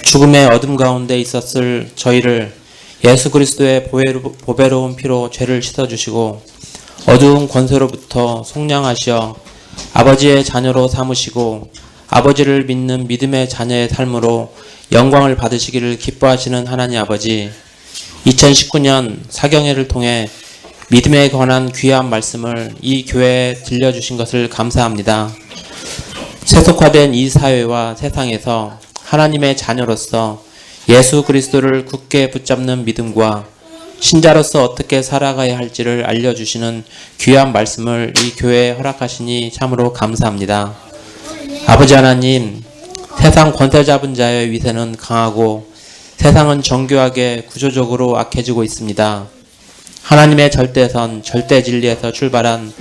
죽음의 어둠 가운데 있었을 저희를 예수 그리스도의 보배로운 피로 죄를 씻어주시고 어두운 권세로부터 속량하시어 아버지의 자녀로 삼으시고 아버지를 믿는 믿음의 자녀의 삶으로 영광을 받으시기를 기뻐하시는 하나님 아버지, 2019년 사경회를 통해 믿음에 관한 귀한 말씀을 이 교회에 들려주신 것을 감사합니다. 세속화된 이 사회와 세상에서 하나님의 자녀로서 예수 그리스도를 굳게 붙잡는 믿음과 신자로서 어떻게 살아가야 할지를 알려주시는 귀한 말씀을 이 교회에 허락하시니 참으로 감사합니다. 아버지 하나님, 세상 권세 잡은 자의 위세는 강하고 세상은 정교하게 구조적으로 악해지고 있습니다. 하나님의 절대선, 절대 진리에서 출발한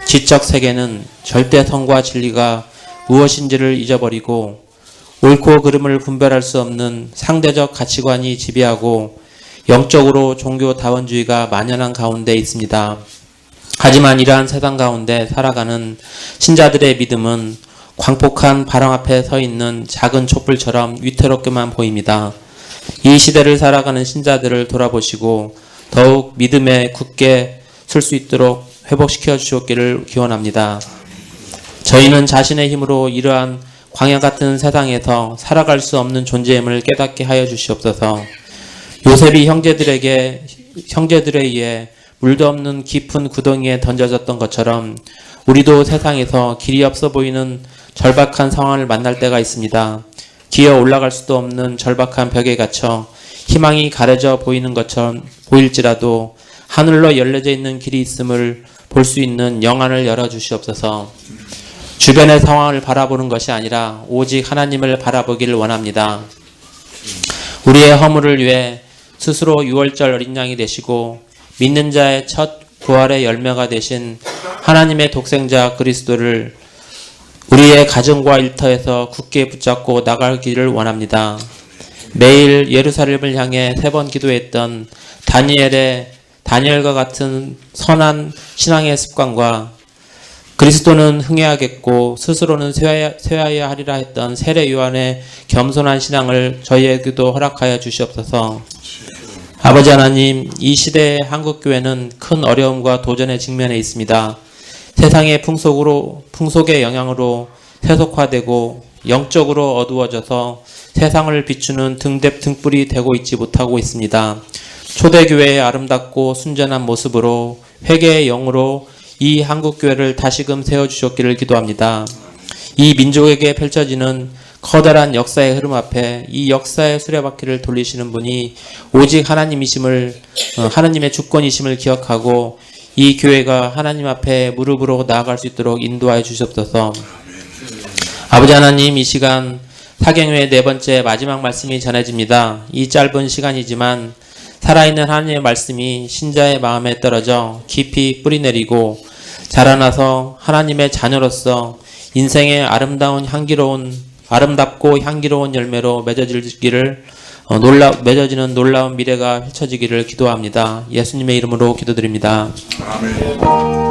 지적 세계는 절대선과 진리가 무엇인지를 잊어버리고 옳고 그름을 분별할 수 없는 상대적 가치관이 지배하고 영적으로 종교다원주의가 만연한 가운데 있습니다. 하지만 이러한 세상 가운데 살아가는 신자들의 믿음은 광폭한 바람 앞에 서 있는 작은 촛불처럼 위태롭게만 보입니다. 이 시대를 살아가는 신자들을 돌아보시고 더욱 믿음에 굳게 설 수 있도록 회복시켜 주셨기를 기원합니다. 저희는 자신의 힘으로 이러한 광야 같은 세상에서 살아갈 수 없는 존재임을 깨닫게 하여 주시옵소서. 요셉이 형제들에 의해 물도 없는 깊은 구덩이에 던져졌던 것처럼 우리도 세상에서 길이 없어 보이는 절박한 상황을 만날 때가 있습니다. 기어 올라갈 수도 없는 절박한 벽에 갇혀 희망이 가려져 보이는 것처럼 보일지라도 하늘로 열려져 있는 길이 있음을 볼 수 있는 영안을 열어주시옵소서. 주변의 상황을 바라보는 것이 아니라 오직 하나님을 바라보기를 원합니다. 우리의 허물을 위해 스스로 유월절 어린 양이 되시고 믿는 자의 첫 부활의 열매가 되신 하나님의 독생자 그리스도를 우리의 가정과 일터에서 굳게 붙잡고 나가기를 원합니다. 매일 예루살렘을 향해 3번 기도했던 다니엘과 같은 선한 신앙의 습관과 그리스도는 흥해야겠고 스스로는 쇠하여야 하리라 했던 세례 요한의 겸손한 신앙을 저희에게도 허락하여 주시옵소서. 아버지 하나님, 이 시대의 한국교회는 큰 어려움과 도전에 직면해 있습니다. 세상의 풍속의 영향으로 세속화되고 영적으로 어두워져서 세상을 비추는 등불이 되고 있지 못하고 있습니다. 초대교회의 아름답고 순전한 모습으로 회개의 영으로 이 한국교회를 다시금 세워주셨기를 기도합니다. 이 민족에게 펼쳐지는 커다란 역사의 흐름 앞에 이 역사의 수레바퀴를 돌리시는 분이 오직 하나님의 주권이심을 기억하고 이 교회가 하나님 앞에 무릎으로 나아갈 수 있도록 인도하여 주시옵소서. 아버지 하나님, 이 시간 사경회의 4번째 마지막 말씀이 전해집니다. 이 짧은 시간이지만 살아있는 하나님의 말씀이 신자의 마음에 떨어져 깊이 뿌리내리고 자라나서 하나님의 자녀로서 인생의 아름답고 향기로운 열매로 맺어지는 놀라운 미래가 펼쳐지기를 기도합니다. 예수님의 이름으로 기도드립니다. 아멘.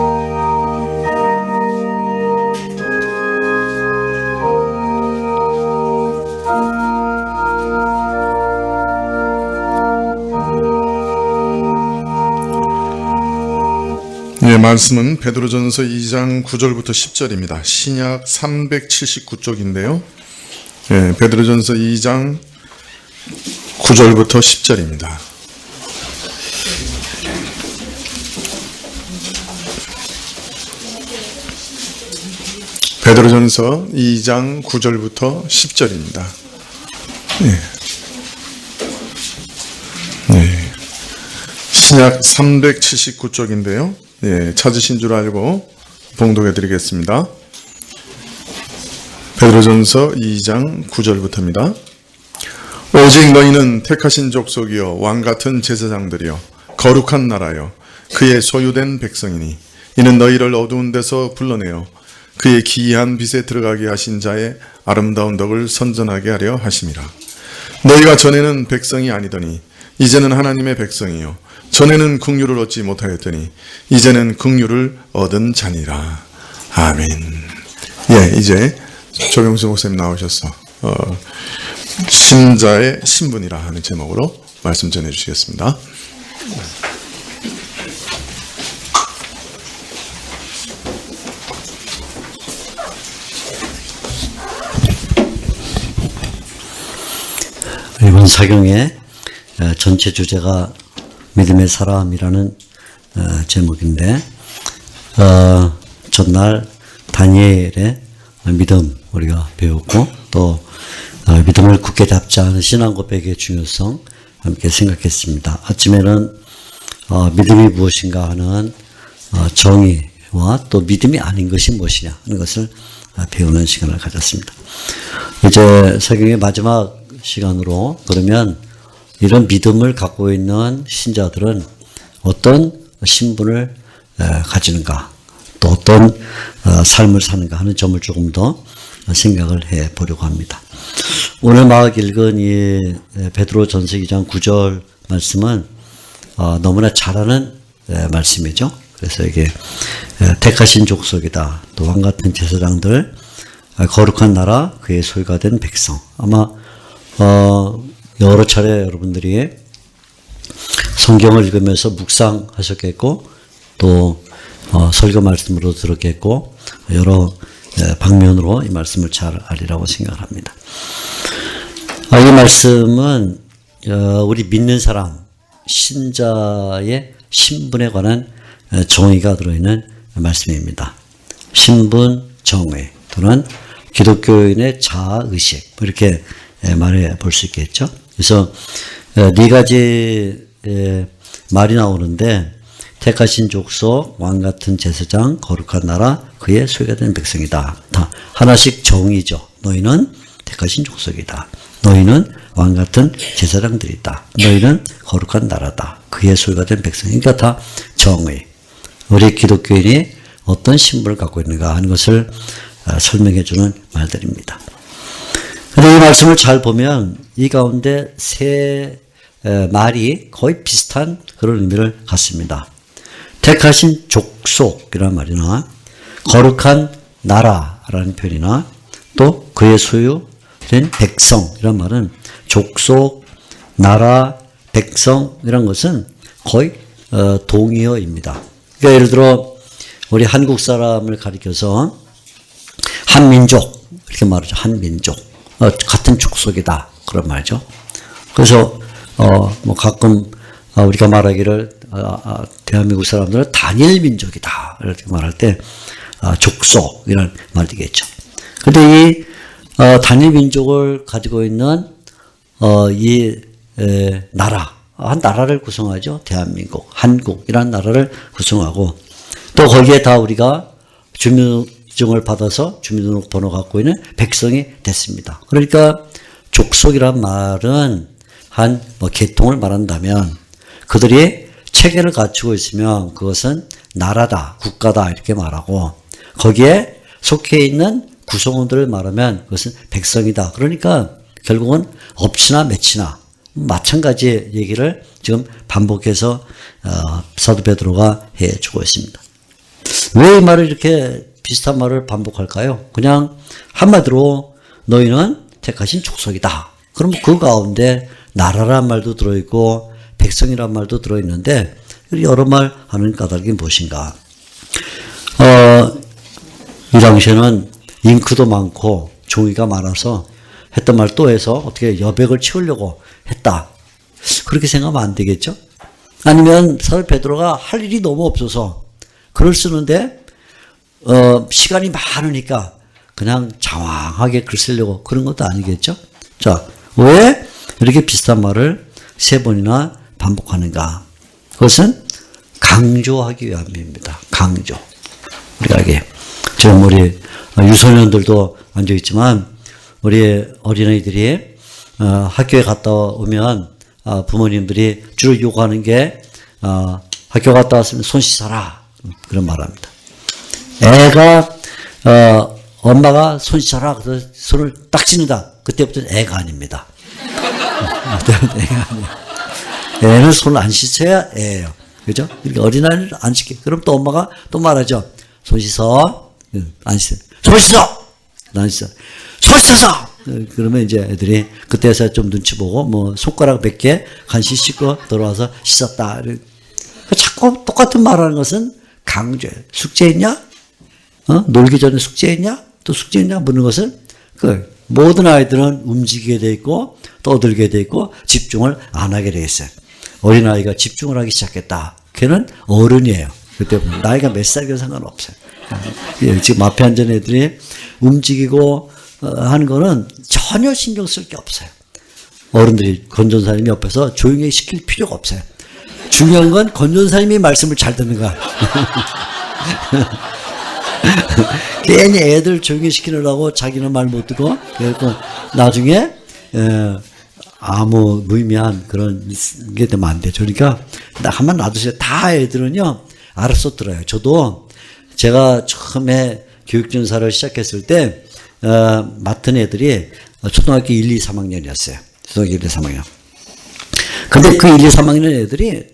네, 말씀은 베드로전서 2장 9절부터 10절입니다. 신약 379쪽인데요. 네, 베드로전서 2장 9절부터 10절입니다. 베드로전서 2장 9절부터 10절입니다. 네. 신약 379쪽인데요. 예, 찾으신 줄 알고 봉독해 드리겠습니다. 베드로전서 2장 9절부터입니다. 오직 너희는 택하신 족속이요 왕같은 제사장들이요 거룩한 나라요 그의 소유된 백성이니 이는 너희를 어두운 데서 불러내어 그의 기이한 빛에 들어가게 하신 자의 아름다운 덕을 선전하게 하려 하심이라. 너희가 전에는 백성이 아니더니 이제는 하나님의 백성이요 전에는 긍휼을 얻지 못하였더니 이제는 긍휼을 얻은 자니라. 아멘. 예, 이제 조병수 목사님 나오셔서 신자의 신분이라 하는 제목으로 말씀 전해 주시겠습니다. 이번 사경의 전체 주제가 믿음의 사람이라는 제목인데, 전날 다니엘의 믿음 우리가 배웠고, 또 믿음을 굳게 잡지 않은 신앙 고백의 중요성 함께 생각했습니다. 아침에는 믿음이 무엇인가 하는 정의와 또 믿음이 아닌 것이 무엇이냐 하는 것을 배우는 시간을 가졌습니다. 이제 사경의 마지막 시간으로, 그러면 이런 믿음을 갖고 있는 신자들은 어떤 신분을 가지는가, 또 어떤 삶을 사는가 하는 점을 조금 더 생각을 해 보려고 합니다. 오늘 막 읽은 이 베드로 전서 2장 9절 말씀은 너무나 잘 아는 말씀이죠. 그래서 이게 택하신 족속이다, 또 왕같은 제사장들, 거룩한 나라, 그의 소유가 된 백성. 아마 여러 차례 여러분들이 성경을 읽으면서 묵상하셨겠고, 또 설교 말씀으로 들었겠고, 여러 방면으로 이 말씀을 잘 알리라고 생각을 합니다. 이 말씀은 우리 믿는 사람, 신자의 신분에 관한 정의가 들어있는 말씀입니다. 신분 정의 또는 기독교인의 자아의식, 이렇게 말해 볼 수 있겠죠. 그래서 네 가지 말이 나오는데, 택하신 족속, 왕같은 제사장, 거룩한 나라, 그의 소유가 된 백성이다. 다 하나씩 정의죠. 너희는 택하신 족속이다. 너희는 왕같은 제사장들이다. 너희는 거룩한 나라다. 그의 소유가 된 백성. 그러니까 다 정의. 우리 기독교인이 어떤 신분을 갖고 있는가 하는 것을 설명해 주는 말들입니다. 그런데 이 말씀을 잘 보면 이 가운데 세 말이 거의 비슷한 그런 의미를 갖습니다. 택하신 족속이라는 말이나 거룩한 나라라는 표현이나 또 그의 소유된 백성이라는 말은, 족속, 나라, 백성이라는 것은 거의 동의어입니다. 그러니까 예를 들어 우리 한국 사람을 가리켜서 한민족 이렇게 말하죠. 한민족, 같은 족속이다 그런 말이죠. 그래서 뭐 가끔 우리가 말하기를 대한민국 사람들은 단일 민족이다 이렇게 말할 때 족속이라는 말이 되겠죠. 그런데 이 단일 민족을 가지고 있는 이 나라, 한 나라를 구성하죠. 대한민국, 한국이라는 나라를 구성하고, 또 거기에 다 우리가 주민증을 받아서 주민등록번호 갖고 있는 백성이 됐습니다. 그러니까 족속이란 말은 한 계통을 말한다면, 그들이 체계를 갖추고 있으면 그것은 나라다, 국가다 이렇게 말하고, 거기에 속해 있는 구성원들을 말하면 그것은 백성이다. 그러니까 결국은 엎치나 매치나 마찬가지 얘기를 지금 반복해서 사도 베드로가 해주고 있습니다. 왜 이 말을 이렇게 비슷한 말을 반복할까요? 그냥 한마디로 너희는 택하신 족속이다. 그럼 그 가운데 나라란 말도 들어있고 백성이란 말도 들어있는데, 여러 말 하는 까닭이 무엇인가? 이 당시에는 잉크도 많고 종이가 많아서 했던 말 또 해서 어떻게 여백을 채우려고 했다. 그렇게 생각하면 안 되겠죠? 아니면 사도 베드로가 할 일이 너무 없어서 글을 쓰는데 시간이 많으니까 그냥 장황하게 글 쓰려고 그런 것도 아니겠죠? 자, 왜 이렇게 비슷한 말을 세 번이나 반복하는가? 그것은 강조하기 위함입니다. 강조. 우리가 이게 지금 우리 유소년들도 앉아 있지만, 우리 어린아이들이 학교에 갔다 오면 부모님들이 주로 요구하는 게 학교 갔다 왔으면 손 씻어라 그런 말합니다. 애가 엄마가 손 씻어라 그래서 손을 딱 씻는다. 그때부터는 애가 아닙니다. 애가 아니에요. 애는 손을 안 씻어야 애예요. 그죠? 어린아이를 안 씻게. 그럼 또 엄마가 또 말하죠. 손 씻어. 안 씻어. 손 씻어. 안 씻어. 손 씻어서. 그러면 이제 애들이 그때서 좀 눈치 보고 뭐 손가락 몇 개 간식 씻고 돌아와서 씻었다. 자꾸 똑같은 말하는 것은 강조해요. 숙제했냐? 놀기 전에 숙제했냐? 또 숙제했냐? 묻는 것은 그 모든 아이들은 움직이게 돼 있고 떠들게 돼 있고 집중을 안 하게 돼 있어요. 어린아이가 집중을 하기 시작했다. 걔는 어른이에요. 그때 나이가 몇 살이고 상관없어요. 지금 앞에 앉은 애들이 움직이고 하는 거는 전혀 신경 쓸 게 없어요. 어른들이 권전사님이 옆에서 조용히 시킬 필요가 없어요. 중요한 건 권전사님이 말씀을 잘 듣는 거야. 괜히 애들 조용히 시키느라고 자기는 말 못 듣고 그래서 나중에 아무 무의미한 그런 게 되면 안 되죠. 그러니까 한번 놔두세요. 다 애들은요 알아서 들어요. 저도 제가 처음에 교육전사를 시작했을 때 맡은 애들이 초등학교 1, 2, 3학년이었어요. 초등학교 1, 2, 3학년. 근데 그 1, 2, 3학년 애들이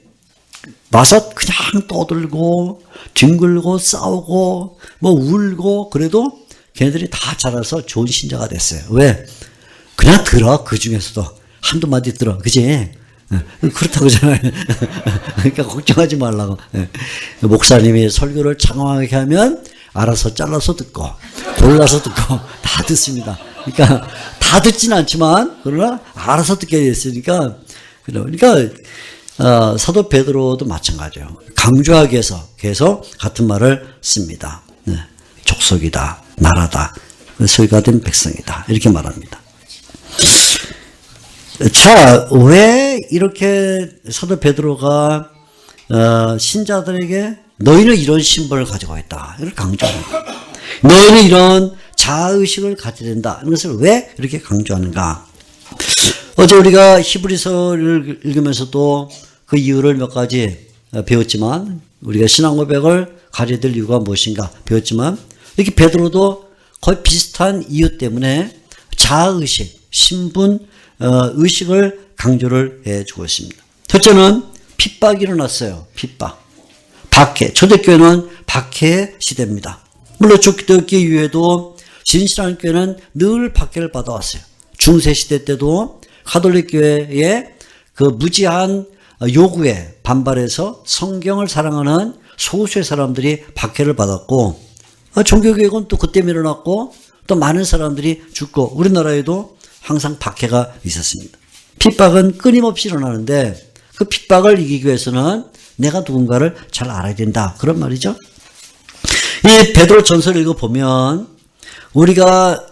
와서 그냥 떠들고 뒹굴고 싸우고 뭐 울고 그래도 걔네들이 다 자라서 좋은 신자가 됐어요. 왜? 그냥 들어. 그 중에서도 한두 마디 들어. 그지? 그렇다고 잖아요. 그러니까 걱정하지 말라고. 목사님이 설교를 장황하게 하면 알아서 잘라서 듣고 골라서 듣고 다 듣습니다. 그러니까 다 듣진 않지만 그러나 알아서 듣게 됐으니까 그러니까 사도 베드로도 마찬가지예요. 강조하기 위해서 계속 같은 말을 씁니다. 족속이다, 나라다, 소유가 된 백성이다 이렇게 말합니다. 자, 왜 이렇게 사도 베드로가 신자들에게 너희는 이런 신분을 가지고 있다 이렇게 강조합니다. 너희는 이런 자아의식을 가져야 된다 이런 것을 왜 이렇게 강조하는가. 어제 우리가 히브리서를 읽으면서도 그 이유를 몇 가지 배웠지만 우리가 신앙 고백을 가져야 될 이유가 무엇인가 배웠지만 이렇게 베드로도 거의 비슷한 이유 때문에 자아의식, 신분 의식을 강조를 해주고 있습니다. 첫째는 핍박이 일어났어요. 핍박. 박해. 초대교회는 박해의 시대입니다. 물론 초대교회 이후에도 진실한 교회는 늘 박해를 받아왔어요. 중세시대 때도 가톨릭 교회의 그 무지한 요구에 반발해서 성경을 사랑하는 소수의 사람들이 박해를 받았고 종교개혁은 또 그때 일어났고 또 많은 사람들이 죽고 우리나라에도 항상 박해가 있었습니다. 핍박은 끊임없이 일어나는데 그 핍박을 이기기 위해서는 내가 누군가를 잘 알아야 된다. 그런 말이죠. 이 베드로 전서를 읽어보면 우리가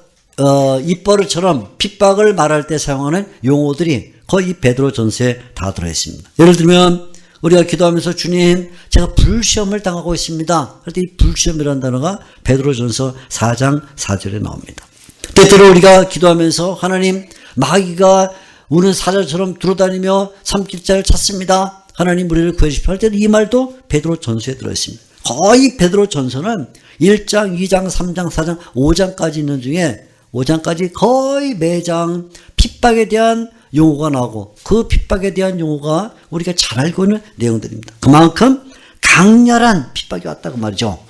입버릇처럼 핍박을 말할 때 사용하는 용어들이 거의 베드로 전서에 다 들어있습니다. 예를 들면 우리가 기도하면서 주님 제가 불시험을 당하고 있습니다. 그럴 때 이 불시험이라는 단어가 베드로 전서 4장 4절에 나옵니다. 때때로 우리가 기도하면서 하나님 마귀가 우는 사자처럼 두루다니며 삼킬자를 찾습니다. 하나님 우리를 구해주십시오 할 때도 이 말도 베드로 전서에 들어있습니다. 거의 베드로 전서는 1장, 2장, 3장, 4장, 5장까지 있는 중에 5장까지 거의 매장 핍박에 대한 용어가 나오고 그 핍박에 대한 용어가 우리가 잘 알고 있는 내용들입니다. 그만큼 강렬한 핍박이 왔다고 말이죠.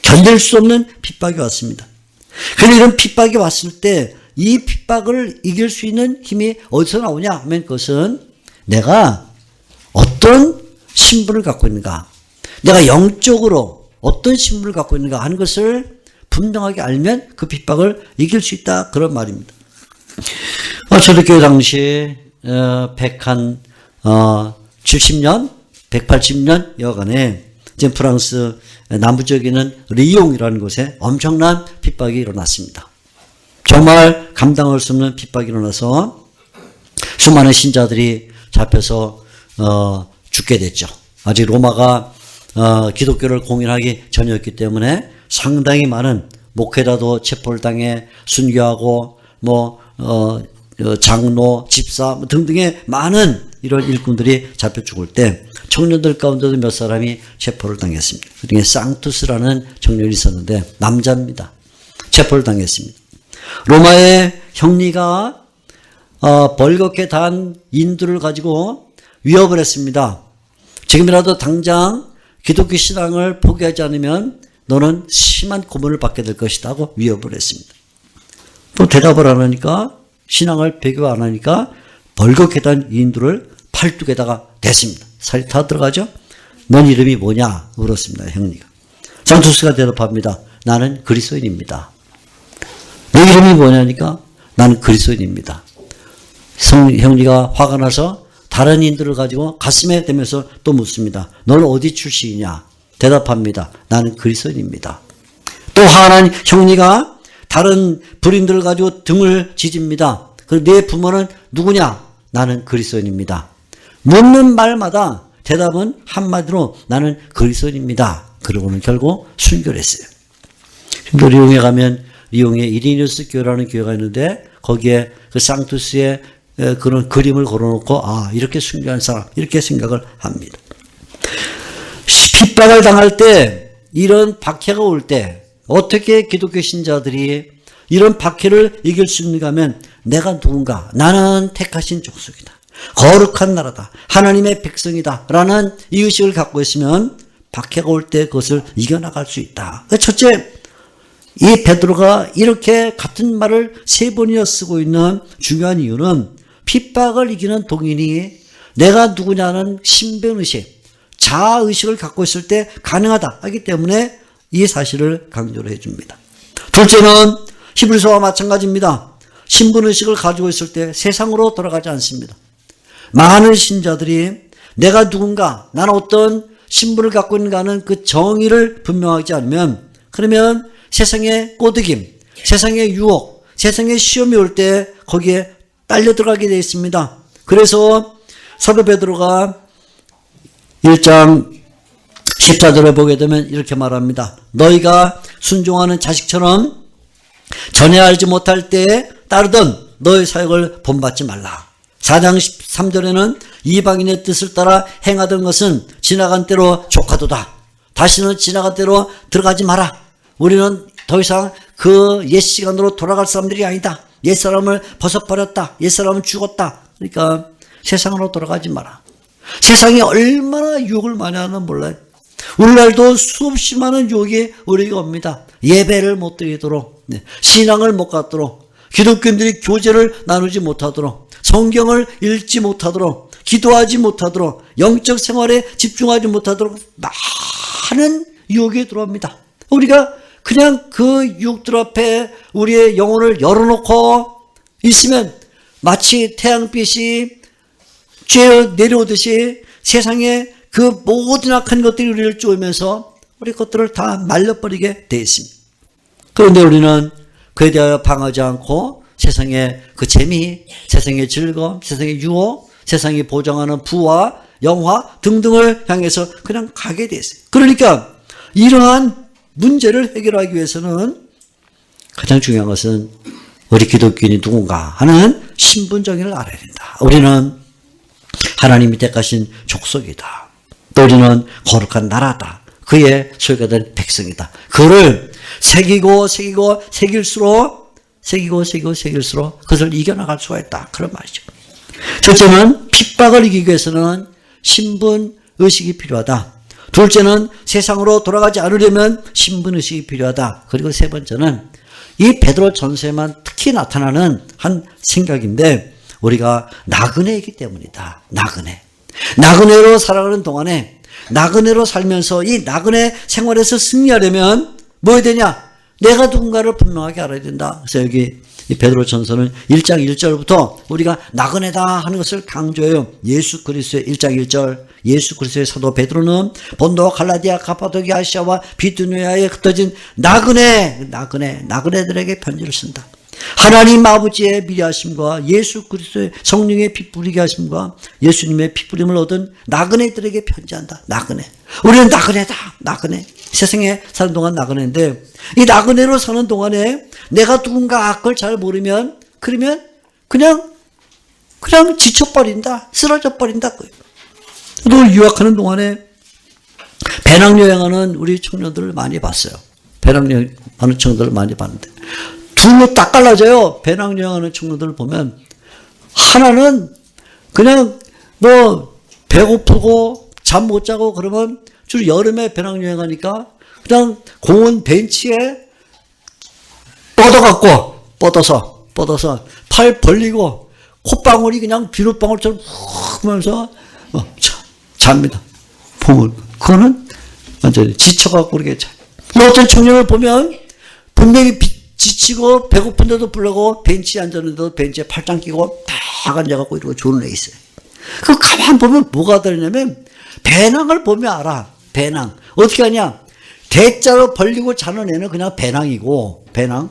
견딜 수 없는 핍박이 왔습니다. 그런데 이런 핍박이 왔을 때 이 핍박을 이길 수 있는 힘이 어디서 나오냐 하면 그것은 내가 어떤 신분을 갖고 있는가, 내가 영적으로 어떤 신분을 갖고 있는가 하는 것을 분명하게 알면 그 핍박을 이길 수 있다 그런 말입니다. 초대교회 당시 170년, 180년 여간에 지금 프랑스 남부쪽에 있는 리옹이라는 곳에 엄청난 핍박이 일어났습니다. 정말 감당할 수 없는 핍박이 일어나서 수많은 신자들이 잡혀서 죽게 됐죠. 아직 로마가 기독교를 공인하기 전이었기 때문에 상당히 많은 목회자도 체포를 당해 순교하고 장로, 집사 등등의 많은 이런 일꾼들이 잡혀 죽을 때 청년들 가운데도 몇 사람이 체포를 당했습니다. 그중에 상투스라는 청년이 있었는데 남자입니다. 체포를 당했습니다. 로마의 형리가 벌겋게 단 인두를 가지고 위협을 했습니다. 지금이라도 당장 기독교 신앙을 포기하지 않으면 너는 심한 고문을 받게 될 것이다 하고 위협을 했습니다. 또 대답을 안 하니까, 신앙을 배교 안 하니까 벌겋게단 인두를 팔뚝에다가 댔습니다. 살이 다 들어가죠? 넌 이름이 뭐냐? 물었습니다. 형리가. 장투수가 대답합니다. 나는 그리스도인입니다. 너 이름이 뭐냐니까? 나는 그리스도인입니다. 형리가 화가 나서 다른 인들을 가지고 가슴에 대면서 또 묻습니다. 너는 어디 출신이냐? 대답합니다. 나는 그리스도인입니다. 또 화가 난 형리가 다른 불인들을 가지고 등을 지집니다. 그리고 내 부모는 누구냐? 나는 그리스도인입니다. 묻는 말마다 대답은 한마디로 나는 그리스도인입니다. 그러고는 결국 순교를 했어요. 또 리옹에 가면 리옹에 이리니우스 교회라는 교회가 있는데 거기에 그 상투스의 그런 그림을 걸어놓고 이렇게 순교한 사람 이렇게 생각을 합니다. 핍박을 당할 때 이런 박해가 올 때 어떻게 기독교 신자들이 이런 박해를 이길 수 있는가 하면 내가 누군가 나는 택하신 족속이다. 거룩한 나라다. 하나님의 백성이다. 라는 이 의식을 갖고 있으면 박해가 올 때 그것을 이겨나갈 수 있다. 첫째, 이 베드로가 이렇게 같은 말을 3번이나 쓰고 있는 중요한 이유는 핍박을 이기는 동인이 내가 누구냐는 신변의식, 자아의식을 갖고 있을 때 가능하다 하기 때문에 이 사실을 강조를 해줍니다. 둘째는 히브리서와 마찬가지입니다. 신분의식을 가지고 있을 때 세상으로 돌아가지 않습니다. 많은 신자들이 내가 누군가, 나는 어떤 신분을 갖고 있는가 하는 그 정의를 분명하지 않으면 그러면 세상의 꼬드김, 세상의 유혹, 세상의 시험이 올 때 거기에 딸려 들어가게 되어 있습니다. 그래서 사도 베드로가 1장 14절에 보게 되면 이렇게 말합니다. 너희가 순종하는 자식처럼 전에 알지 못할 때에 따르던 너의 사역을 본받지 말라. 4장 13절에는 이방인의 뜻을 따라 행하던 것은 지나간 때로 족하도다. 다시는 지나간 때로 들어가지 마라. 우리는 더 이상 그 옛 시간으로 돌아갈 사람들이 아니다. 옛 사람을 벗어버렸다. 옛 사람은 죽었다. 그러니까 세상으로 돌아가지 마라. 세상이 얼마나 유혹을 많이 하는 몰라요. 오늘날도 수없이 많은 유혹이 우리에게 옵니다. 예배를 못 드리도록, 신앙을 못 갖도록, 기독교인들이 교제를 나누지 못하도록, 성경을 읽지 못하도록, 기도하지 못하도록, 영적 생활에 집중하지 못하도록 많은 유혹이 들어옵니다. 우리가 그냥 그 유혹들 앞에 우리의 영혼을 열어놓고 있으면 마치 태양빛이 쬐어 내려오듯이 세상에 그 모든 악한 것들이 우리를 쪼으면서 우리 것들을 다 말려버리게 되어 있습니다. 그런데 우리는 그에 대하여 방하지 않고 세상의 그 재미, 세상의 즐거움, 세상의 유혹, 세상이 보장하는 부와 영화 등등을 향해서 그냥 가게 돼 있어요. 그러니까 이러한 문제를 해결하기 위해서는 가장 중요한 것은 우리 기독교인이 누군가 하는 신분 정의를 알아야 된다. 우리는 하나님이 택하신 족속이다. 또 우리는 거룩한 나라다. 그의 소유가 된 백성이다. 그를 새길수록 그것을 이겨나갈 수가 있다. 그런 말이죠. 첫째는 핍박을 이기기 위해서는 신분의식이 필요하다. 둘째는 세상으로 돌아가지 않으려면 신분의식이 필요하다. 그리고 세 번째는 이 베드로 전서에만 특히 나타나는 한 생각인데 우리가 나그네이기 때문이다. 나그네로 살아가는 동안에 나그네로 살면서 이 나그네 생활에서 승리하려면 뭐 해야 되냐? 내가 누군가를 분명하게 알아야 된다. 그래서 여기 이 베드로 전서는 1장 1절부터 우리가 나그네다 하는 것을 강조해요. 예수 그리스도의 1장 1절 예수 그리스도의 사도 베드로는 본도 갈라디아 가파도기아 아시아와 비두니아에 흩어진 나그네들에게 편지를 쓴다. 하나님 아버지의 미리하심과 예수 그리스도의 성령의 피 뿌리게 하심과 예수님의 피 뿌림을 얻은 나그네들에게 편지한다. 나그네. 우리는 나그네다. 나그네. 세상에 사는 동안 나그네인데 이 나그네로 사는 동안에 내가 누군가 그걸 잘 모르면 그러면 그냥 지쳐버린다. 쓰러져 버린다. 또 유학하는 동안에 배낭여행하는 우리 청년들을 많이 봤어요. 배낭여행하는 청년들을 많이 봤는데 둘로 딱 갈라져요. 배낭여행하는 청년들을 보면 하나는 그냥 뭐 배고프고 잠 못 자고 그러면 주로 여름에 배낭여행하니까 그냥 공원 벤치에 뻗어갖고 뻗어서 팔 벌리고 콧방울이 그냥 비눗방울처럼 훅 하면서 잡니다. 보면 그거는 완전히 지쳐갖고 그렇게 자. 어떤 청년을 보면 분명히 지치고 배고픈데도 불구하고 벤치에 앉았는데도 벤치에 팔짱 끼고 딱 앉아갖고 이러고 조는 애 있어요. 그 가만 보면 뭐가 다르냐면 배낭을 보면 알아. 배낭 어떻게 하냐? 대자로 벌리고 자는 애는 그냥 배낭이고 배낭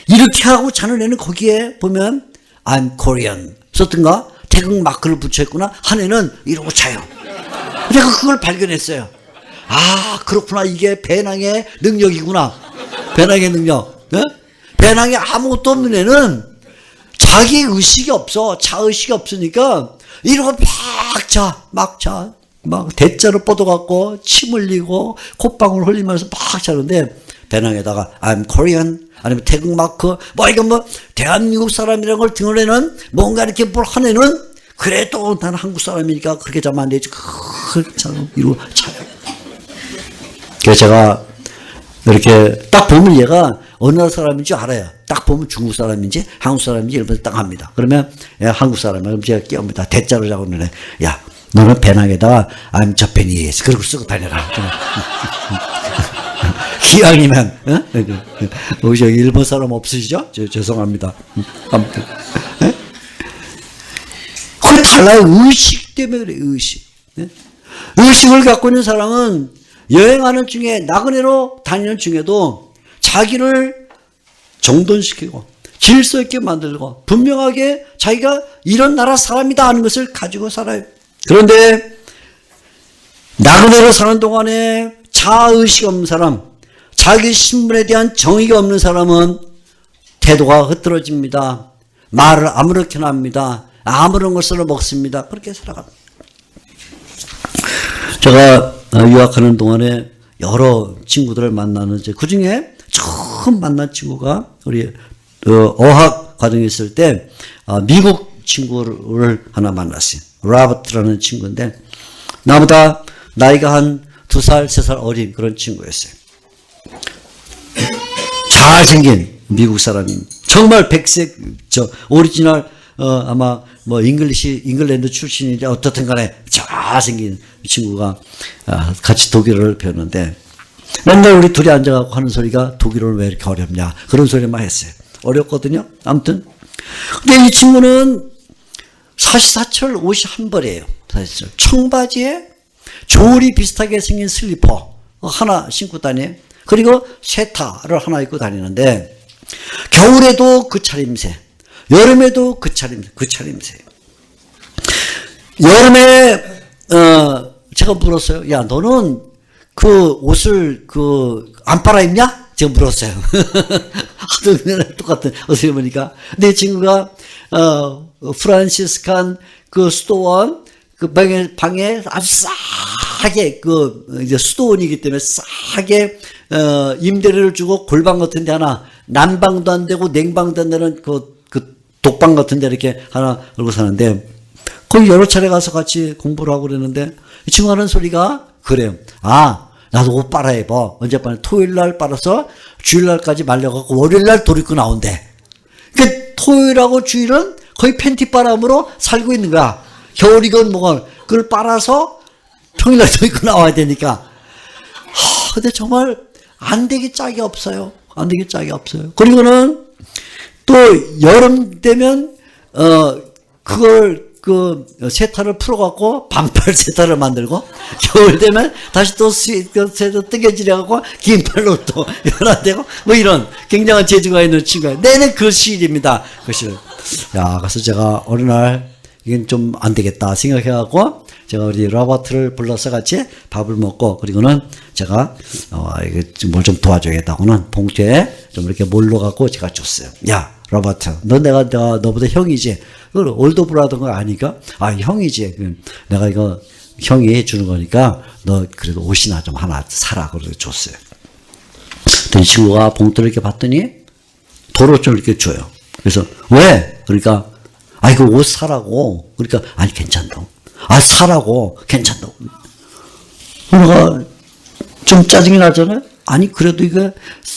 이렇게 하고 자는 애는 거기에 보면 I'm Korean 썼든가 태극 마크를 붙여있구나 한 애는 이러고 자요. 내가 그걸 발견했어요. 아 그렇구나 이게 배낭의 능력이구나. 배낭의 능력. 네? 배낭에 아무것도 없는 애는 자기 의식이 없어. 자의식이 없으니까 이러고 막 대자로 뻗어갖고 침 흘리고 콧방울 흘리면서 막 자는데 배낭에다가 I'm Korean 아니면 태극 마크 이건 대한민국 사람이라는 걸 등원에는 뭔가 이렇게 뭘 하네는 그래도 나는 한국 사람이니까 그렇게 자면 안 되지. 그렇게 자고 이러고 자요. 그래서 제가 이렇게 딱 보면 얘가 어느 나라 사람인지 알아요. 딱 보면 중국 사람인지 한국 사람인지 일본에서 딱 합니다. 그러면 한국 사람이야. 그럼 제가 끼웁니다. 대자로 자고 있는 애. 야 너는 배낭에다가 I'm Japanese 그러고 쓰고 다녀라. 기왕이면 혹시 여기 일본 사람 없으시죠? 죄송합니다. 아무튼 그게 달라요. 의식 때문에 그래. 의식. 의식을 갖고 있는 사람은 여행하는 중에 나그네로 다니는 중에도 자기를 정돈시키고 질서 있게 만들고 분명하게 자기가 이런 나라 사람이다 하는 것을 가지고 살아요. 그런데 나그네로 사는 동안에 자아의식 없는 사람, 자기 신분에 대한 정의가 없는 사람은 태도가 흐트러집니다. 말을 아무렇게나 합니다. 아무런 것으로 먹습니다. 그렇게 살아갑니다. 제가 유학하는 동안에 여러 친구들을 만나는데 그 중에 처음 만난 친구가 우리 어학 과정에 있을 때 미국 친구를 하나 만났어요. 로버트라는 친구인데 나보다 나이가 한 2살, 3살 어린 그런 친구였어요. 잘생긴 미국 사람입니다. 정말 백색, 오리지널, 아마 잉글랜드 출신인지 어떻든 간에 잘생긴 친구가 같이 독일어를 배웠는데 맨날 우리 둘이 앉아갖고 하는 소리가 독일어는 왜 이렇게 어렵냐 그런 소리만 했어요. 어렵거든요. 아무튼. 근데 이 친구는 사시사철 옷이 한 벌이에요. 사시사철. 청바지에 조리 비슷하게 생긴 슬리퍼 하나 신고 다녀요. 그리고 세타를 하나 입고 다니는데 겨울에도 그 차림새, 여름에도 그 차림새. 여름에 제가 물었어요. 야 너는 그 옷을 안 빨아 입냐? 제가 물었어요. 하도 똑같은 옷을 입으니까. 내 친구가 프란시스칸 그 수도원 그 방에 아주 싸게 이제 수도원이기 때문에 싸게 임대료를 주고 골방 같은 데 하나 난방도 안 되고 냉방도 안 되는 그 독방 같은 데 이렇게 하나 걸고 사는데 거기 여러 차례 가서 같이 공부를 하고 그랬는데 이 친구가 하는 소리가 그래요. 나도 옷 빨아 입어. 언제빨 토요일날 빨아서 주일날까지 말려갖고 월요일날 돌 입고 나온대. 그 토요일하고 주일은 거의 팬티바람으로 살고 있는 거야. 겨울이건 뭐건 그걸 빨아서 평일날 돌 입고 나와야 되니까. 근데 정말 안 되게 짝이 없어요. 안 되게 짝이 없어요. 그리고는 또 여름 되면 그걸 세타를 풀어갖고 반팔 세타를 만들고 겨울 되면 다시 또 세타 뜨개질해갖고 긴 팔로 또 연화되고 이런 굉장한 재주가 있는 친구예요. 내내 그 시일입니다. 그 시일. 그래서 제가 어느 날 이건 좀 안 되겠다 생각해갖고 제가 우리 로버트를 불러서 같이 밥을 먹고 그리고는 제가 뭘 좀 도와줘야겠다고는 봉투에 좀 이렇게 몰러갖고 제가 줬어요. 야 로버트 내가 너보다 형이지. 올더 브라더가 아니까 형이지. 내가 이거 형이 주는 거니까 너 그래도 옷이나 좀 하나 사라. 그래서 줬어요. 이 친구가 봉투를 이렇게 봤더니 도로 좀 이렇게 줘요. 그래서 왜? 그러니까 이거 옷 사라고. 그러니까 아니 괜찮다고. 사라고. 괜찮다고. 내가 좀 짜증이 나잖아요. 아니 그래도 이거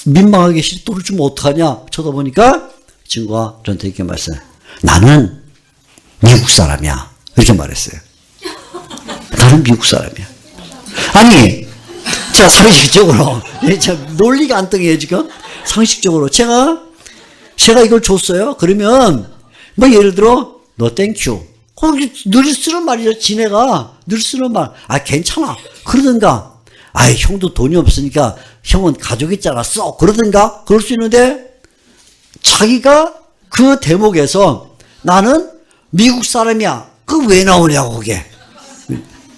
민망하게 도를 주면 어떡하냐 쳐다보니까 친구가 저한테 이렇게 말했어요. 나는 미국 사람이야. 이렇게 말했어요. 나는 미국 사람이야. 아니, 제가 상식적으로, 참 논리가 안 통해요, 지금. 상식적으로. 제가 이걸 줬어요. 그러면, 뭐 예를 들어, 너 땡큐. 늘 쓰는 말이죠. 지네가 늘 쓰는 말. 아, 괜찮아. 그러든가. 아, 형도 돈이 없으니까 형은 가족 있잖아. 써. 그러든가. 그럴 수 있는데, 자기가 그 대목에서 나는 미국 사람이야. 그거 왜 나오냐고, 그게.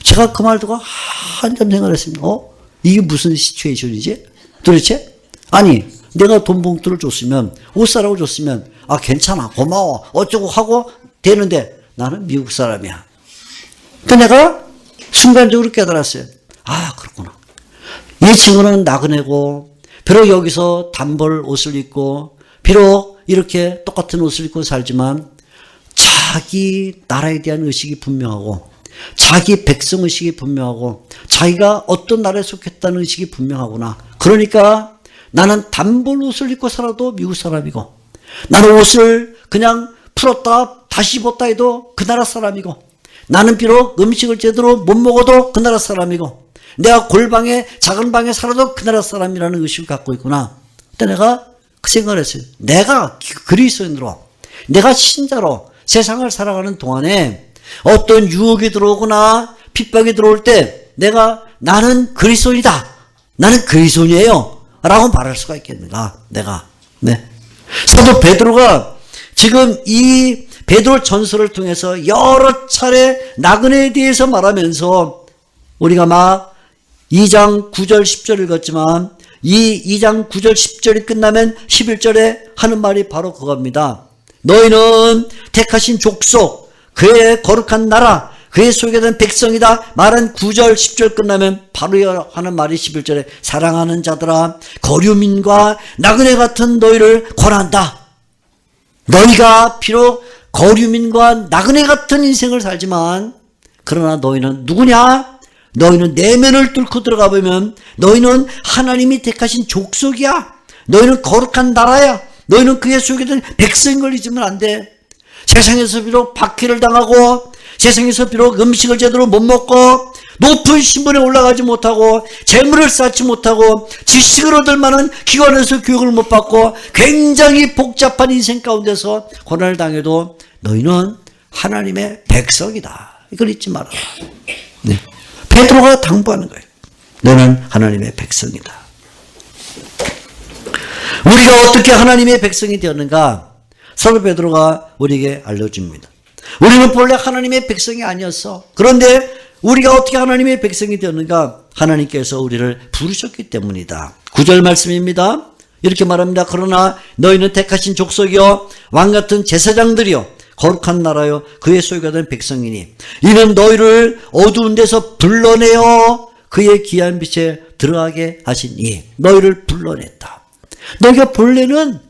제가 그 말 듣고 한참 생각했습니다. 이게 무슨 시츄에이션이지? 도대체? 아니, 내가 돈 봉투를 줬으면, 옷 사라고 줬으면, 아, 괜찮아. 고마워. 어쩌고 하고 되는데, 나는 미국 사람이야. 그 내가 순간적으로 깨달았어요. 아, 그렇구나. 이 친구는 나그네고, 비록 여기서 단벌 옷을 입고, 비록 이렇게 똑같은 옷을 입고 살지만, 자기 나라에 대한 의식이 분명하고, 자기 백성 의식이 분명하고, 자기가 어떤 나라에 속했다는 의식이 분명하구나. 그러니까 나는 단벌 옷을 입고 살아도 미국 사람이고, 나는 옷을 그냥 풀었다 다시 입었다 해도 그 나라 사람이고, 나는 비록 음식을 제대로 못 먹어도 그 나라 사람이고, 내가 골방에 작은 방에 살아도 그 나라 사람이라는 의식을 갖고 있구나. 그때 내가 그 생각을 했어요. 내가 그리스도인으로, 내가 신자로 세상을 살아가는 동안에 어떤 유혹이 들어오거나 핍박이 들어올 때 나는 그리스도인이다. 나는 그리스도인이에요. 라고 말할 수가 있겠는가. 내가. 네. 사도 베드로가 지금 이 베드로 전설을 통해서 여러 차례 나그네에 대해서 말하면서 우리가 막 2장 9절 10절 읽었지만 이 2장 9절 10절이 끝나면 11절에 하는 말이 바로 그겁니다. 너희는 택하신 족속, 그의 거룩한 나라, 그의 소개된 백성이다 말한 9절 10절 끝나면 바로 하는 말이 11절에 사랑하는 자들아, 거류민과 나그네 같은 너희를 권한다. 너희가 비록 거류민과 나그네 같은 인생을 살지만 그러나 너희는 누구냐? 너희는 내면을 뚫고 들어가 보면 너희는 하나님이 택하신 족속이야. 너희는 거룩한 나라야. 너희는 그의 소개된 백성인 걸 잊으면 안 돼. 세상에서 비록 박해를 당하고 세상에서 비록 음식을 제대로 못 먹고 높은 신분에 올라가지 못하고 재물을 쌓지 못하고 지식을 얻을 만한 기관에서 교육을 못 받고 굉장히 복잡한 인생 가운데서 고난을 당해도 너희는 하나님의 백성이다. 이걸 잊지 말아라. 네. 베드로가 당부하는 거예요. 너는 하나님의 백성이다. 우리가 어떻게 하나님의 백성이 되었는가? 사도 베드로가 우리에게 알려줍니다. 우리는 본래 하나님의 백성이 아니었어. 그런데 우리가 어떻게 하나님의 백성이 되었는가? 하나님께서 우리를 부르셨기 때문이다. 9절 말씀입니다. 이렇게 말합니다. 그러나 너희는 택하신 족속이요 왕같은 제사장들이요 거룩한 나라요 그의 소유가 된 백성이니 이는 너희를 어두운 데서 불러내어 그의 귀한 빛에 들어가게 하시니 너희를 불러냈다. 너희가 본래는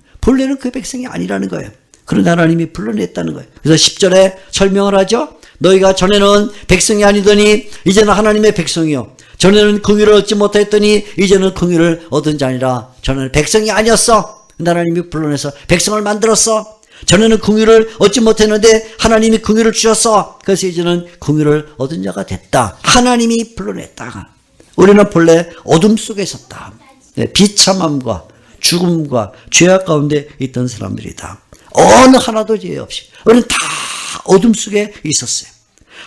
그 백성이 아니라는 거예요. 그런데 하나님이 불러냈다는 거예요. 그래서 10절에 설명을 하죠. 너희가 전에는 백성이 아니더니 이제는 하나님의 백성이요. 전에는 긍휼을 얻지 못했더니 이제는 긍휼을 얻은 자니라. 전에는 백성이 아니었어. 근데 하나님이 불러내서 백성을 만들었어. 전에는 긍휼을 얻지 못했는데 하나님이 긍휼을 주셨어. 그래서 이제는 긍휼을 얻은 자가 됐다. 하나님이 불러냈다. 우리는 본래 어둠 속에 있었다. 비참함과 죽음과 죄악 가운데 있던 사람들이다. 어느 하나도 죄 없이 우리는 다 어둠 속에 있었어요.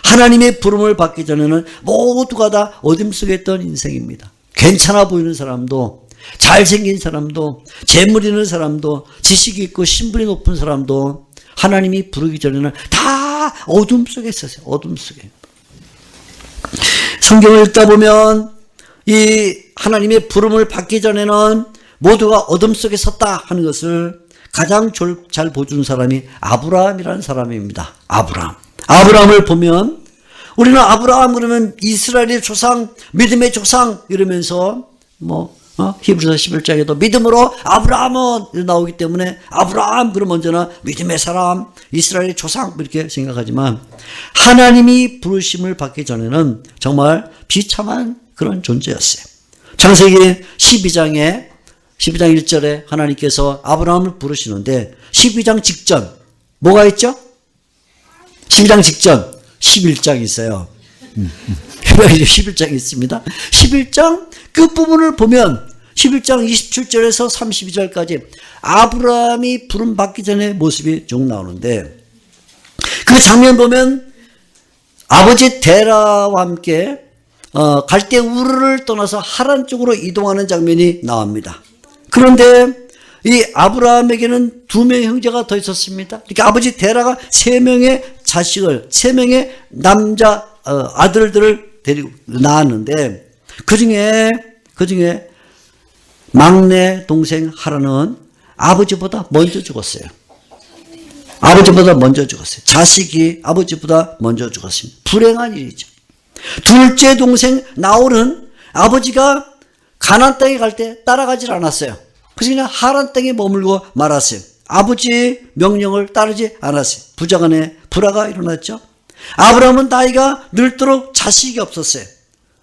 하나님의 부름을 받기 전에는 모두가 다 어둠 속에 있던 인생입니다. 괜찮아 보이는 사람도, 잘생긴 사람도, 재물 있는 사람도, 지식이 있고 신분이 높은 사람도 하나님이 부르기 전에는 다 어둠 속에 있었어요. 어둠 속에. 성경을 읽다 보면 이 하나님의 부름을 받기 전에는 모두가 어둠 속에 섰다 하는 것을 가장 잘 보여준 사람이 아브라함이라는 사람입니다. 아브라함을 보면 우리는 아브라함 그러면 이스라엘의 조상, 믿음의 조상 이러면서 히브리서 11장에도 믿음으로 아브라함은 나오기 때문에 아브라함 그러면 언제나 믿음의 사람, 이스라엘의 조상 이렇게 생각하지만 하나님이 부르심을 받기 전에는 정말 비참한 그런 존재였어요. 창세기 12장에 12장 1절에 하나님께서 아브라함을 부르시는데 12장 직전 뭐가 있죠? 12장 직전 11장이 있어요. 11장이 있습니다. 11장 끝부분을 보면 11장 27절에서 32절까지 아브라함이 부름 받기 전의 모습이 쭉 나오는데 그 장면 보면 아버지 데라와 함께 갈대 우르를 떠나서 하란 쪽으로 이동하는 장면이 나옵니다. 그런데 이 아브라함에게는 2명의 형제가 더 있었습니다. 그러니까 아버지 데라가 3명의 자식을 3명의 남자 아들들을 데리고 낳았는데 그 중에 막내 동생 하란은 아버지보다 먼저 죽었어요. 아버지보다 먼저 죽었어요. 자식이 아버지보다 먼저 죽었습니다. 불행한 일이죠. 둘째 동생 나홀은 아버지가 가나안 땅에 갈 때 따라가질 않았어요. 그래서 그냥 하란 땅에 머물고 말았어요. 아버지의 명령을 따르지 않았어요. 부자간에 불화가 일어났죠. 아브라함은 나이가 늙도록 자식이 없었어요.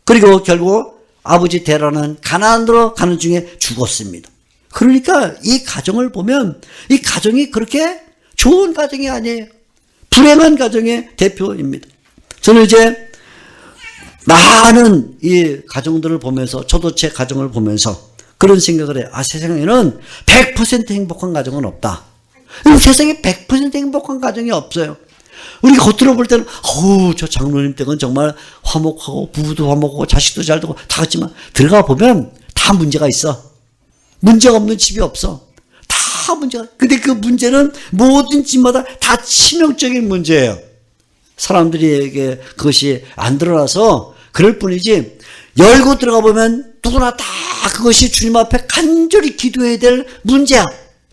그리고 결국 아버지 데라는 가나안으로 가는 중에 죽었습니다. 그러니까 이 가정을 보면 이 가정이 그렇게 좋은 가정이 아니에요. 불행한 가정의 대표입니다. 저는 이제 많은 이 가정들을 보면서 저도 제 가정을 보면서 그런 생각을 해요. 세상에는 100% 행복한 가정은 없다. 세상에 100% 행복한 가정이 없어요. 우리가 겉으로 볼 때는 저 장로님 댁은 정말 화목하고 부부도 화목하고 자식도 잘 되고 다 같지만 들어가 보면 다 문제가 있어. 문제가 없는 집이 없어. 다 문제가. 근데 그 문제는 모든 집마다 다 치명적인 문제예요. 사람들에게 그것이 안 드러나서 그럴 뿐이지 열고 들어가 보면 누구나 다 그것이 주님 앞에 간절히 기도해야 될 문제야.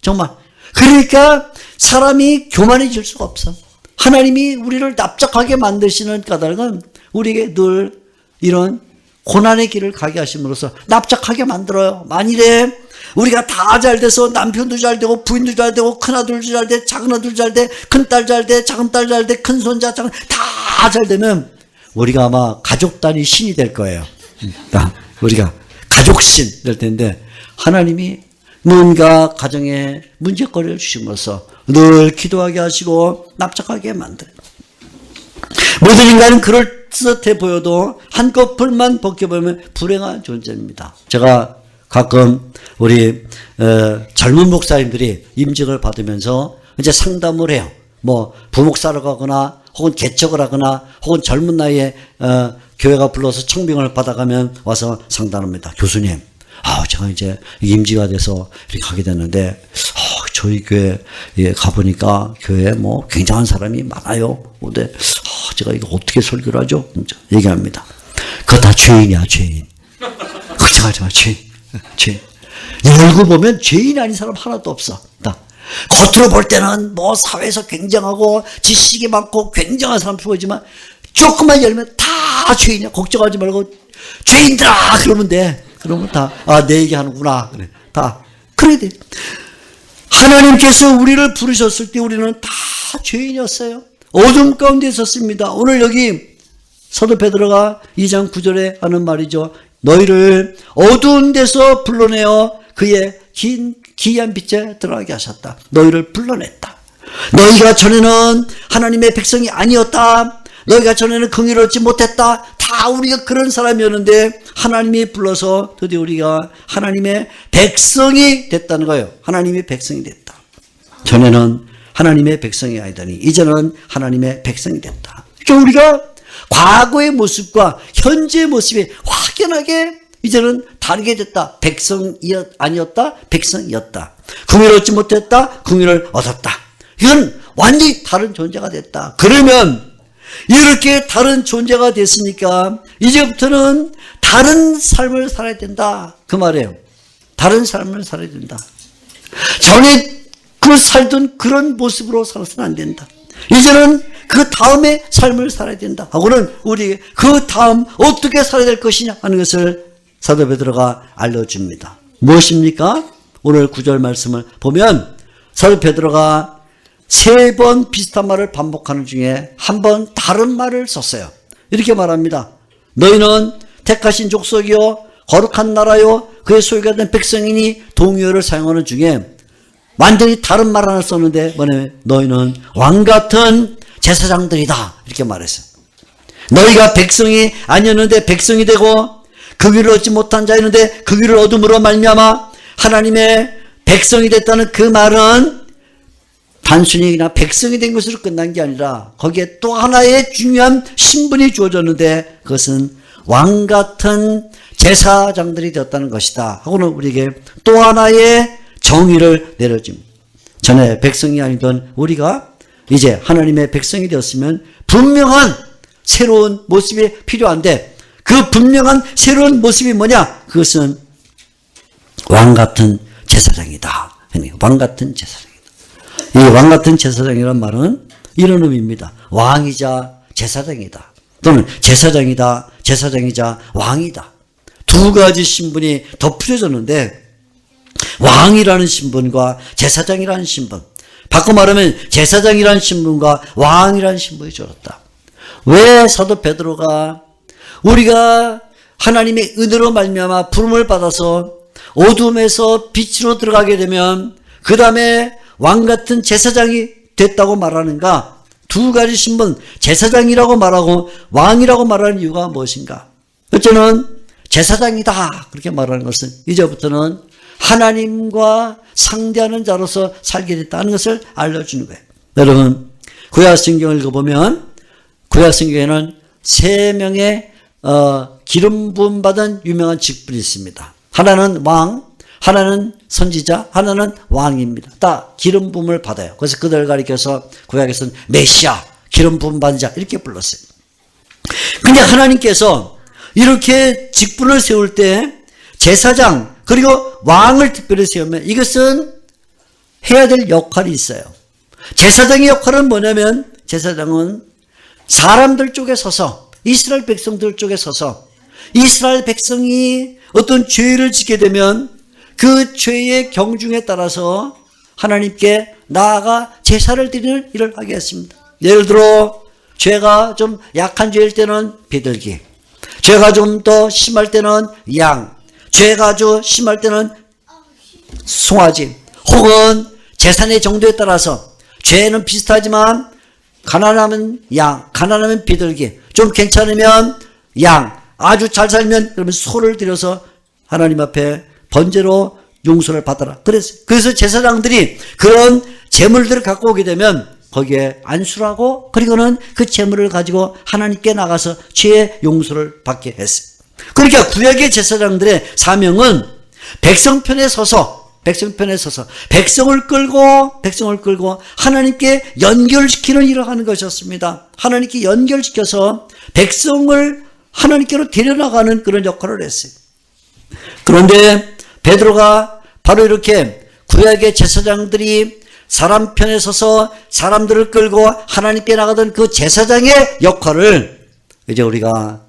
정말. 그러니까 사람이 교만해질 수가 없어. 하나님이 우리를 납작하게 만드시는 까닭은 우리에게 늘 이런 고난의 길을 가게 하심으로써 납작하게 만들어요. 만일에 우리가 다 잘 돼서 남편도 잘 되고 부인도 잘 되고 큰아들도 잘 돼, 작은아들도 잘 돼, 큰딸 잘 돼, 작은딸 잘 돼, 큰손자 다 잘 되면 우리가 아마 가족단이 신이 될 거예요. 우리가 가족신 될 텐데 하나님이 뭔가 가정에 문제거리를 주심으로써 늘 기도하게 하시고 납작하게 만들어요. 모든 인간은 그럴듯해 보여도 한꺼풀만 벗겨보면 불행한 존재입니다. 제가 가끔 우리 젊은 목사님들이 임직을 받으면서 이제 상담을 해요. 뭐 부목사로 가거나 혹은 개척을 하거나 혹은 젊은 나이에 교회가 불러서 청빙을 받아가면 와서 상담합니다. 교수님, 제가 이제 임지가 돼서 이렇게 가게 됐는데 저희 교회에 가보니까 교회에 뭐 굉장한 사람이 많아요. 근데 제가 이거 어떻게 설교를 하죠? 얘기합니다. 그거 다 죄인이야, 죄인. 걱정하지 마, 죄인. 열고 보면 죄인 아닌 사람 하나도 없어. 겉으로 볼 때는 뭐 사회에서 굉장하고 지식이 많고 굉장한 사람 보이지만 조금만 열면 다 죄인이야. 걱정하지 말고 죄인들아 그러면 돼. 그러면 다 내 얘기 하는구나. 그래. 다 그래야 돼. 하나님께서 우리를 부르셨을 때 우리는 다 죄인이었어요. 어둠 가운데 있었습니다. 오늘 여기 사도 베드로가 2장 9절에 하는 말이죠. 너희를 어두운 데서 불러내어 그의 기이한 빛에 들어가게 하셨다. 너희를 불러냈다. 너희가 전에는 하나님의 백성이 아니었다. 너희가 전에는 긍휼을 얻지 못했다. 다 우리가 그런 사람이었는데 하나님이 불러서 드디어 우리가 하나님의 백성이 됐다는 거예요. 하나님의 백성이 됐다. 전에는 하나님의 백성이 아니더니 이제는 하나님의 백성이 됐다. 그러니까 우리가 과거의 모습과 현재의 모습이 확연하게 이제는 다르게 됐다. 백성이 아니었다. 백성이었다. 긍휼을 얻지 못했다. 긍휼을 얻었다. 이건 완전히 다른 존재가 됐다. 그러면 이렇게 다른 존재가 됐으니까 이제부터는 다른 삶을 살아야 된다. 그 말이에요. 다른 삶을 살아야 된다. 전에 그 살던 그런 모습으로 살아서는 안 된다. 이제는 그 다음에 삶을 살아야 된다. 하고는 우리 그 다음 어떻게 살아야 될 것이냐 하는 것을 사도 베드로가 알려줍니다. 무엇입니까? 오늘 9절 말씀을 보면 사도 베드로가 3번 비슷한 말을 반복하는 중에 한 번 다른 말을 썼어요. 이렇게 말합니다. 너희는 택하신 족속이요 거룩한 나라요 그의 소유가 된 백성이니 동의어를 사용하는 중에 완전히 다른 말 하나 썼는데 뭐냐면 너희는 왕같은 제사장들이다 이렇게 말했어요. 너희가 백성이 아니었는데 백성이 되고 그 귀를 얻지 못한 자였는데 그 귀를 얻음으로 말미암아 하나님의 백성이 됐다는 그 말은 단순히 그냥 백성이 된 것으로 끝난 게 아니라 거기에 또 하나의 중요한 신분이 주어졌는데 그것은 왕같은 제사장들이 되었다는 것이다 하고는 우리에게 또 하나의 정의를 내려줍니다. 전에 백성이 아니던 우리가 이제 하나님의 백성이 되었으면 분명한 새로운 모습이 필요한데 그 분명한 새로운 모습이 뭐냐? 그것은 왕같은 제사장이다. 왕같은 제사장이다. 이 왕같은 제사장이란 말은 이런 의미입니다. 왕이자 제사장이다. 또는 제사장이다, 제사장이자 왕이다. 두 가지 신분이 덧붙여졌는데 왕이라는 신분과 제사장이라는 신분, 바꿔 말하면 제사장이라는 신분과 왕이라는 신분이 줄었다. 왜 사도 베드로가 우리가 하나님의 은혜로 말미암아 부름을 받아서 어둠에서 빛으로 들어가게 되면 그 다음에 왕같은 제사장이 됐다고 말하는가? 두 가지 신분, 제사장이라고 말하고 왕이라고 말하는 이유가 무엇인가? 첫째는 제사장이다 그렇게 말하는 것은 이제부터는 하나님과 상대하는 자로서 살게 됐다는 것을 알려주는 거예요. 여러분 구약 성경을 읽어보면 구약 성경에는 세 명의 기름 부음 받은 유명한 직분이 있습니다. 하나는 왕, 하나는 선지자, 하나는 왕입니다. 다 기름 부음을 받아요. 그래서 그들 가리켜서 구약에서는 메시아, 기름 부음 받은 자 이렇게 불렀어요. 근데 하나님께서 이렇게 직분을 세울 때 제사장 그리고 왕을 특별히 세우면 이것은 해야 될 역할이 있어요. 제사장의 역할은 뭐냐면 제사장은 사람들 쪽에 서서 이스라엘 백성들 쪽에 서서 이스라엘 백성이 어떤 죄를 짓게 되면 그 죄의 경중에 따라서 하나님께 나아가 제사를 드리는 일을 하게 했습니다. 예를 들어 죄가 좀 약한 죄일 때는 비둘기, 죄가 좀 더 심할 때는 양, 죄가 아주 심할 때는 송아지, 혹은 재산의 정도에 따라서 죄는 비슷하지만 가난하면 양, 가난하면 비둘기, 좀 괜찮으면 양, 아주 잘 살면 그러면 소를 들여서 하나님 앞에 번제로 용서를 받아라. 그래서 제사장들이 그런 재물들을 갖고 오게 되면 거기에 안수하고 그리고는 그 재물을 가지고 하나님께 나가서 죄의 용서를 받게 했어요. 그러니까 구약의 제사장들의 사명은 백성편에 서서 백성을 끌고 하나님께 연결시키는 일을 하는 것이었습니다. 하나님께 연결시켜서 백성을 하나님께로 데려나가는 그런 역할을 했어요. 그런데 베드로가 바로 이렇게 구약의 제사장들이 사람 편에 서서 사람들을 끌고 하나님께 나가던 그 제사장의 역할을 이제 우리가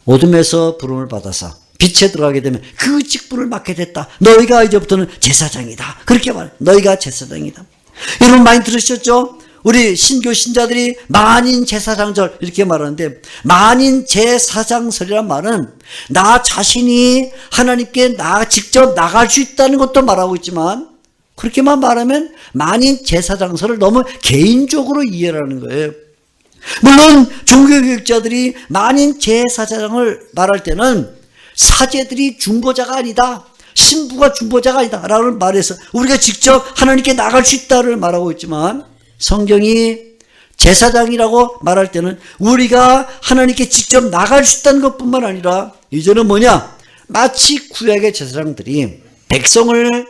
어둠에서 부름을 받아서 빛에 들어가게 되면 그 직분을 맡게 됐다. 너희가 이제부터는 제사장이다. 그렇게 말해. 너희가 제사장이다. 여러분 많이 들으셨죠? 우리 신교 신자들이 만인 제사장절 이렇게 말하는데 만인 제사장설이란 말은 나 자신이 하나님께 직접 나갈 수 있다는 것도 말하고 있지만 그렇게만 말하면 만인 제사장설을 너무 개인적으로 이해를 하는 거예요. 물론 종교교육자들이 만인 제사장을 말할 때는 사제들이 중보자가 아니다. 신부가 중보자가 아니다. 라는 말에서 우리가 직접 하나님께 나갈 수 있다를 말하고 있지만 성경이 제사장이라고 말할 때는 우리가 하나님께 직접 나갈 수 있다는 것뿐만 아니라 이제는 뭐냐? 마치 구약의 제사장들이 백성을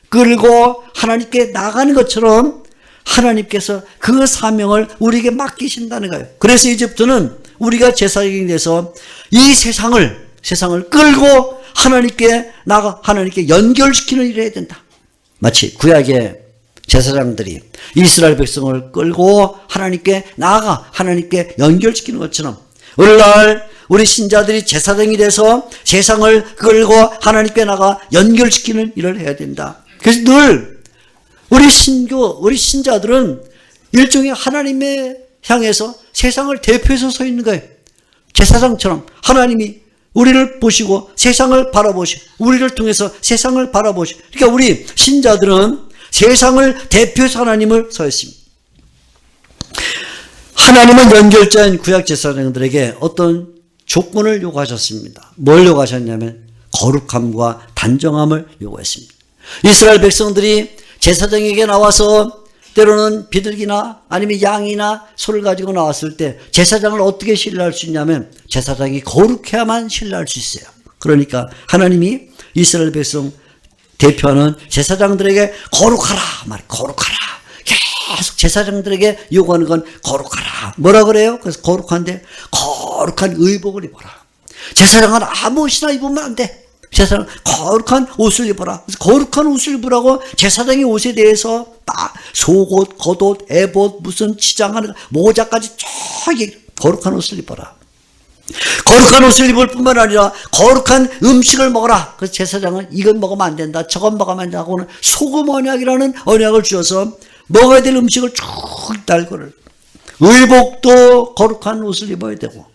끌고 하나님께 나가는 것처럼 하나님께서 그 사명을 우리에게 맡기신다는 거예요. 그래서 이제부터는 우리가 제사장이 돼서 이 세상을 끌고 하나님께 나가 하나님께 연결시키는 일을 해야 된다. 마치 구약의 제사장들이 이스라엘 백성을 끌고 하나님께 나아가 하나님께 연결시키는 것처럼 오늘날 우리 신자들이 제사장이 돼서 세상을 끌고 하나님께 나가 연결시키는 일을 해야 된다. 그래서 늘 우리 신자들은 일종의 하나님에 향해서 세상을 대표해서 서 있는 거예요. 제사장처럼 하나님이 우리를 보시고 세상을 바라보시고 우리를 통해서 세상을 바라보시고 그러니까 우리 신자들은 세상을 대표해서 하나님을 서했습니다. 하나님은 연결자인 구약 제사장들에게 어떤 조건을 요구하셨습니다. 뭘 요구하셨냐면 거룩함과 단정함을 요구했습니다. 이스라엘 백성들이 제사장에게 나와서 때로는 비둘기나 아니면 양이나 소를 가지고 나왔을 때 제사장을 어떻게 신뢰할 수 있냐면 제사장이 거룩해야만 신뢰할 수 있어요. 그러니까 하나님이 이스라엘 백성 대표하는 제사장들에게 거룩하라 말 거룩하라 계속 제사장들에게 요구하는 건 거룩하라. 뭐라 그래요? 그래서 거룩한데 거룩한 의복을 입어라. 제사장은 아무 옷이나 입으면 안 돼. 제사장 거룩한 옷을 입어라. 그래서 거룩한 옷을 입으라고 제사장의 옷에 대해서 딱 속옷, 겉옷, 애봇, 무슨 치장하는 모자까지 쫙 거룩한 옷을 입어라. 거룩한 옷을 입을 뿐만 아니라 거룩한 음식을 먹어라. 그래서 제사장은 이건 먹으면 안 된다. 저건 먹으면 안 된다. 하고는 소금 언약이라는 언약을 주어서 먹어야 될 음식을 쭉 달고를. 의복도 거룩한 옷을 입어야 되고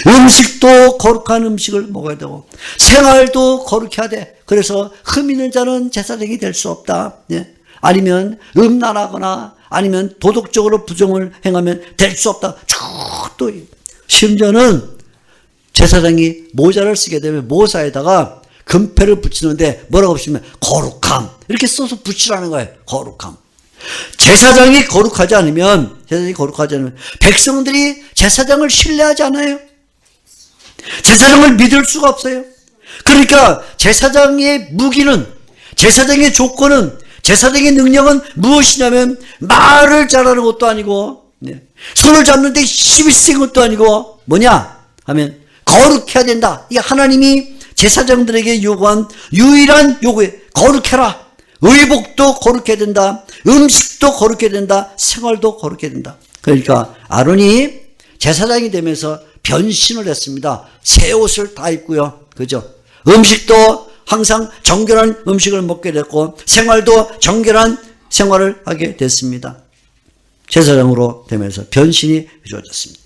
음식도 거룩한 음식을 먹어야 되고 생활도 거룩해야 돼. 그래서 흠 있는 자는 제사장이 될 수 없다. 예. 아니면 음란하거나 아니면 도덕적으로 부정을 행하면 될 수 없다. 쭉 또 심지어는 제사장이 모자를 쓰게 되면 모자에다가 금패를 붙이는데 뭐라고 붙이면 거룩함 이렇게 써서 붙이라는 거예요. 거룩함. 제사장이 거룩하지 않으면 백성들이 제사장을 신뢰하지 않아요. 제사장을 믿을 수가 없어요. 그러니까 제사장의 무기는 제사장의 조건은 제사장의 능력은 무엇이냐면 말을 잘하는 것도 아니고 손을 잡는데 힘이 센 것도 아니고 뭐냐 하면 거룩해야 된다. 이게 하나님이 제사장들에게 요구한 유일한 요구에 거룩해라. 의복도 거룩해야 된다. 음식도 거룩해야 된다. 생활도 거룩해야 된다. 그러니까 아론이 제사장이 되면서 변신을 했습니다. 새 옷을 다 입고요. 그죠? 음식도 항상 정결한 음식을 먹게 됐고 생활도 정결한 생활을 하게 됐습니다. 제사장으로 되면서 변신이 주어졌습니다.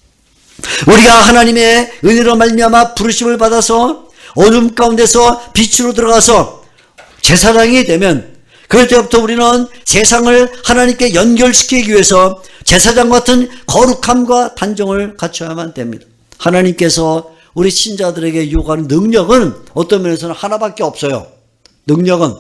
우리가 하나님의 은혜로 말미암아 부르심을 받아서 어둠 가운데서 빛으로 들어가서 제사장이 되면 그때부터 우리는 세상을 하나님께 연결시키기 위해서 제사장 같은 거룩함과 단정을 갖춰야만 됩니다. 하나님께서 우리 신자들에게 요구하는 능력은 어떤 면에서는 하나밖에 없어요. 능력은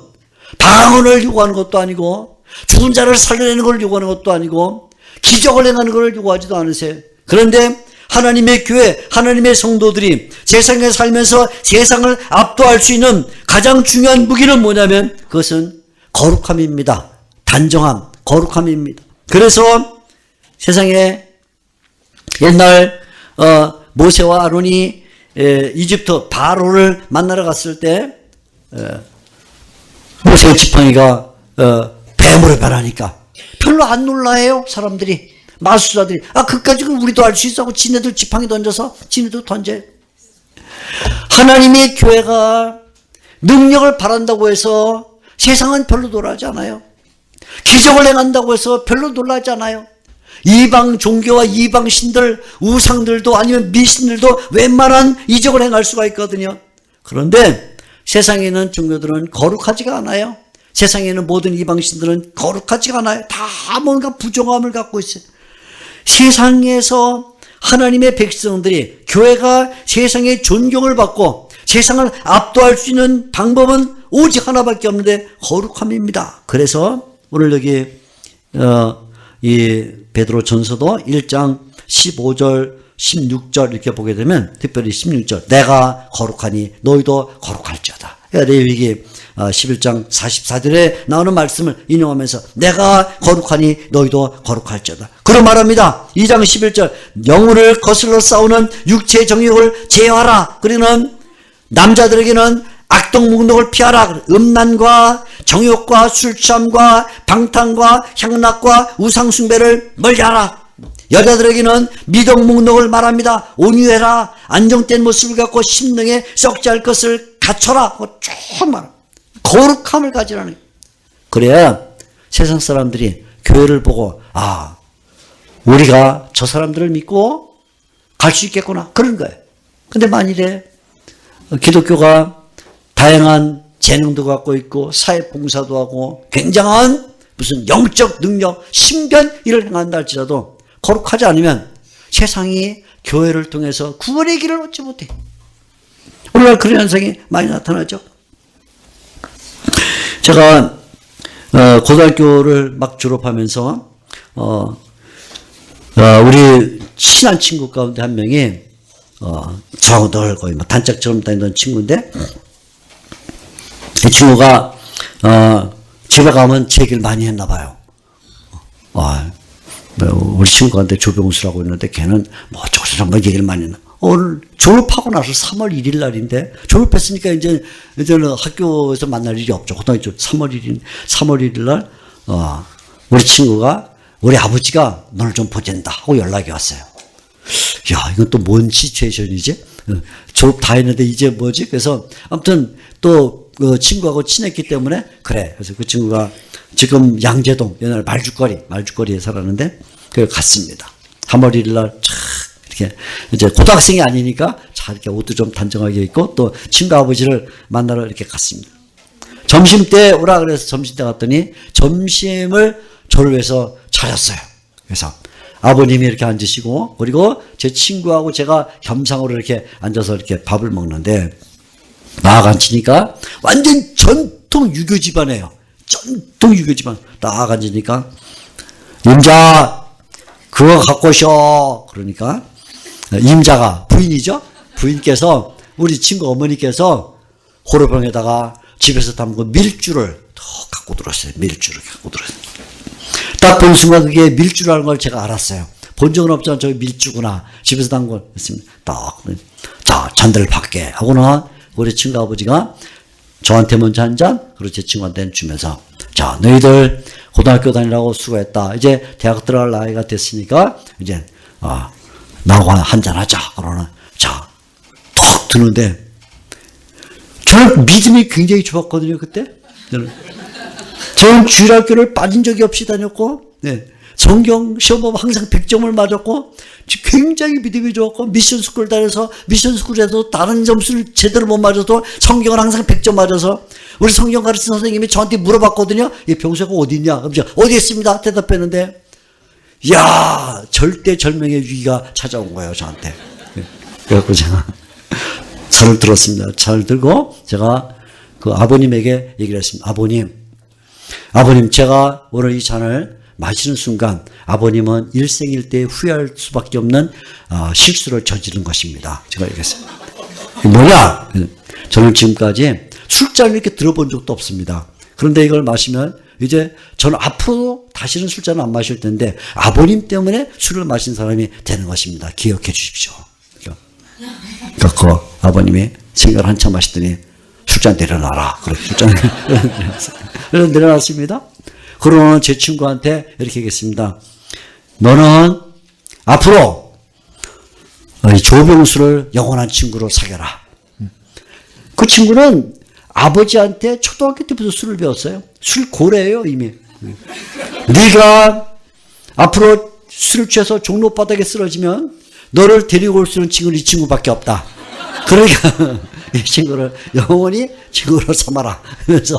방언을 요구하는 것도 아니고 죽은 자를 살려내는 걸 요구하는 것도 아니고 기적을 행하는 걸 요구하지도 않으세요. 그런데 하나님의 교회, 하나님의 성도들이 세상에 살면서 세상을 압도할 수 있는 가장 중요한 무기는 뭐냐면 그것은 거룩함입니다. 단정함, 거룩함입니다. 그래서 세상에 옛날 모세와 아론이 이집트 바로를 만나러 갔을 때 모세 지팡이가 뱀으로 변하니까 별로 안 놀라해요. 사람들이 마술사들이 그까지 우리도 알 수 있어 하고 지네들 지팡이 던져서 지네도 던져요. 하나님의 교회가 능력을 바란다고 해서 세상은 별로 놀라지 않아요. 기적을 행한다고 해서 별로 놀라지 않아요. 이방 종교와 이방 신들, 우상들도 아니면 미신들도 웬만한 이적을 행할 수가 있거든요. 그런데 세상에 있는 종교들은 거룩하지가 않아요. 세상에 있는 모든 이방 신들은 거룩하지가 않아요. 다 뭔가 부정함을 갖고 있어요. 세상에서 하나님의 백성들이 교회가 세상의 존경을 받고 세상을 압도할 수 있는 방법은 오직 하나밖에 없는데 거룩함입니다. 그래서 오늘 여기 이 베드로 전서도 1장 15절 16절 이렇게 보게 되면 특별히 16절 내가 거룩하니 너희도 거룩할지어다. 레위기 11장 44절에 나오는 말씀을 인용하면서 내가 거룩하니 너희도 거룩할지어다. 그런 말합니다. 2장 11절 영혼을 거슬러 싸우는 육체의 정욕을 제어하라. 그러는 남자들에게는 악독목록을 피하라. 음란과 정욕과 술취함과 방탕과 향락과 우상숭배를 멀리하라. 여자들에게는 미덕목록을 말합니다. 온유해라. 안정된 모습을 갖고 심령에 썩지 않을 것을 갖춰라. 쭉 말합니다. 거룩함을 가지라는 거예요. 그래야 세상 사람들이 교회를 보고 우리가 저 사람들을 믿고 갈 수 있겠구나. 그런 거예요. 근데 만일에 기독교가 다양한 재능도 갖고 있고 사회봉사도 하고 굉장한 무슨 영적 능력, 신변 일을 행한다 할지라도 거룩하지 않으면 세상이 교회를 통해서 구원의 길을 얻지 못해. 오늘날 그런 현상이 많이 나타나죠. 제가 고등학교를 막 졸업하면서 우리 친한 친구 가운데 한 명이 저들 거의 뭐 단짝처럼 다니던 친구인데 이 친구가 집에 가면 제 얘기를 많이 했나 봐요. 우리 친구한테 조병수라고 있는데 걔는 뭐 어쩌고저쩌고 뭐 얘기를 많이 했나. 오늘 졸업하고 나서 3월 1일 날인데 졸업했으니까 이제는 학교에서 만날 일이 없죠. 고등학교 3월 1일 날 우리 친구가 우리 아버지가 너를 좀 보낸다 하고 연락이 왔어요. 야, 이건 또 뭔 시츄에이션이지? 졸업 다 했는데 이제 뭐지? 그래서 아무튼 또 그 친구하고 친했기 때문에 그래. 그래서 그 친구가 지금 양재동 옛날 말죽거리에 살았는데 그걸 갔습니다. 3월 1일 날 촥 이렇게 이제 고등학생이 아니니까 자 이렇게 옷도 좀 단정하게 입고 또 친구 아버지를 만나러 이렇게 갔습니다. 점심 때 오라 그래서 점심 때 갔더니 점심을 저를 위해서 차렸어요. 그래서 아버님이 이렇게 앉으시고 그리고 제 친구하고 제가 겸상으로 이렇게 앉아서 이렇게 밥을 먹는데 딱 앉으니까 완전 전통 유교 집안이에요. 전통 유교 집안. 딱 앉으니까 임자 그거 갖고 오셔. 그러니까 임자가 부인이죠. 부인께서 우리 친구 어머니께서 호로병에다가 집에서 담근 밀주를 더 갖고 들었어요. 밀주를 갖고 들었어요. 딱 본 순간 그게 밀주라는 걸 제가 알았어요. 본 적은 없지만 저기 밀주구나. 집에서 담근 걸 했습니다. 딱. 자, 잔들 받게 하고는 우리 친구 아버지가 저한테 먼저 한 잔, 그리고 제 친구한테는 주면서 자, 너희들 고등학교 다니라고 수고했다. 이제 대학 들어갈 나이가 됐으니까 이제 나하고 한잔 하자. 그러는 자, 툭 드는데 저는 믿음이 굉장히 좋았거든요. 그때 저는 주일학교를 빠진 적이 없이 다녔고 성경 시험 보면 항상 100점을 맞았고 굉장히 믿음이 좋았고 미션스쿨 다녀서 미션스쿨에서 다른 점수를 제대로 못 맞아도 성경을 항상 100점 맞아서 우리 성경 가르치는 선생님이 저한테 물어봤거든요. 이 병수가 어디 있냐? 그럼 제가 어디 있습니다. 대답했는데 야 절대절명의 위기가 찾아온 거예요. 저한테. 그래갖고 제가 차를 들었습니다. 차를 들고 제가 그 아버님에게 얘기를 했습니다. 아버님 제가 오늘 이 잔을 마시는 순간 아버님은 일생일대에 후회할 수밖에 없는 실수를 저지른 것입니다. 제가 얘기했어요. 뭐냐? 저는 지금까지 술잔을 이렇게 들어본 적도 없습니다. 그런데 이걸 마시면 이제 저는 앞으로 다시는 술잔을 안 마실 텐데 아버님 때문에 술을 마신 사람이 되는 것입니다. 기억해 주십시오. 그러니까 아버님이 생각을 한참 하시더니 술잔 내려놔라. 그래, 술잔 그래서 내려놨습니다. 그러는 제 친구한테 이렇게 얘기했습니다. 너는 앞으로 조병수를 영원한 친구로 사귀어라. 그 친구는 아버지한테 초등학교 때부터 술을 배웠어요. 술 고래예요 이미. 네가 앞으로 술을 취해서 종로바닥에 쓰러지면 너를 데리고 올 수 있는 친구는 이 친구밖에 없다. 그러니까 이 친구를 영원히 친구로 삼아라. 그래서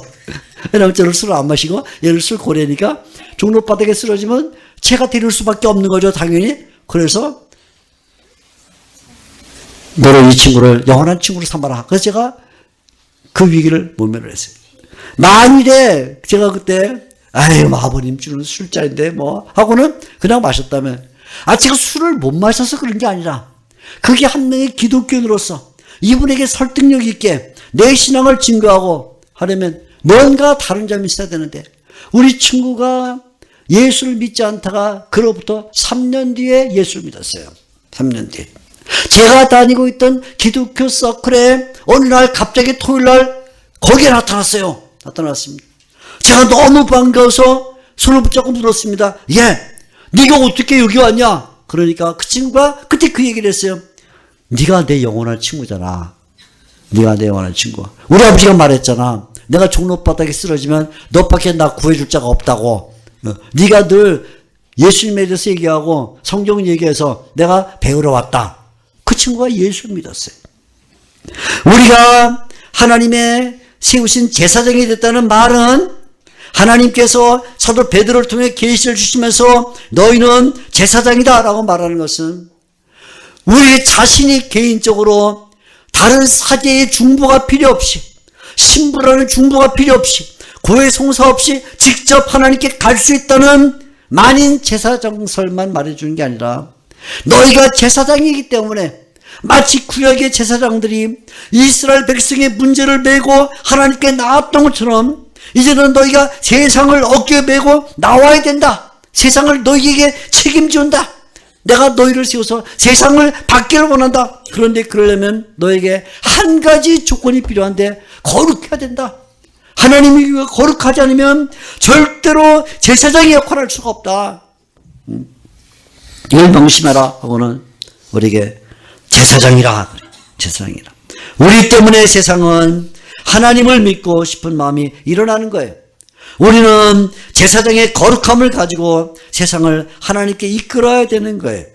왜냐면 저를 술을 안 마시고 얘를 술 고래니까 종로바닥에 쓰러지면 제가 데릴 수밖에 없는 거죠. 당연히. 그래서 너를 이 친구를 영원한 친구로 삼아라. 그래서 제가 그 위기를 모면을 했어요. 만일에 제가 그때 아유 아버님 주는 술자인데 뭐 하고는 그냥 마셨다면 제가 술을 못 마셔서 그런 게 아니라 그게 한 명의 기독교인으로서 이분에게 설득력 있게 내 신앙을 증거하고 하려면 뭔가 다른 점이 있어야 되는데 우리 친구가 예수를 믿지 않다가 그로부터 3년 뒤에 예수를 믿었어요. 3년 뒤에. 제가 다니고 있던 기독교 서클에 어느 날 갑자기 토요일 날 거기에 나타났습니다. 제가 너무 반가워서 손을 붙잡고 물었습니다. 네가 어떻게 여기 왔냐? 그러니까 그 친구가 그때 그 얘기를 했어요. 네가 내 영원한 친구잖아. 네가 내 영원한 친구. 우리 아버지가 말했잖아. 내가 종로바닥에 쓰러지면 너밖에 나 구해줄 자가 없다고. 네가 늘 예수님에 대해서 얘기하고 성경 얘기해서 내가 배우러 왔다. 그 친구가 예수를 믿었어요. 우리가 하나님의 세우신 제사장이 됐다는 말은 하나님께서 사도 베드로를 통해 계시를 주시면서 너희는 제사장이다 라고 말하는 것은 우리 자신이 개인적으로 다른 사제의 중보가 필요 없이, 신부라는 중보가 필요 없이, 고해 송사 없이 직접 하나님께 갈 수 있다는 만인 제사장설만 말해주는 게 아니라 너희가 제사장이기 때문에 마치 구약의 제사장들이 이스라엘 백성의 문제를 메고 하나님께 나왔던 것처럼 이제는 너희가 세상을 어깨에 메고 나와야 된다. 세상을 너희에게 책임진다. 내가 너희를 세워서 세상을 받기를 원한다. 그런데 그러려면 너에게 한 가지 조건이 필요한데 거룩해야 된다. 하나님이 거룩하지 않으면 절대로 제사장의 역할을 할 수가 없다. 이걸 명심해라 하고는 우리에게 제사장이라 그래. 제사장이라. 우리 때문에 세상은 하나님을 믿고 싶은 마음이 일어나는 거예요. 우리는 제사장의 거룩함을 가지고 세상을 하나님께 이끌어야 되는 거예요.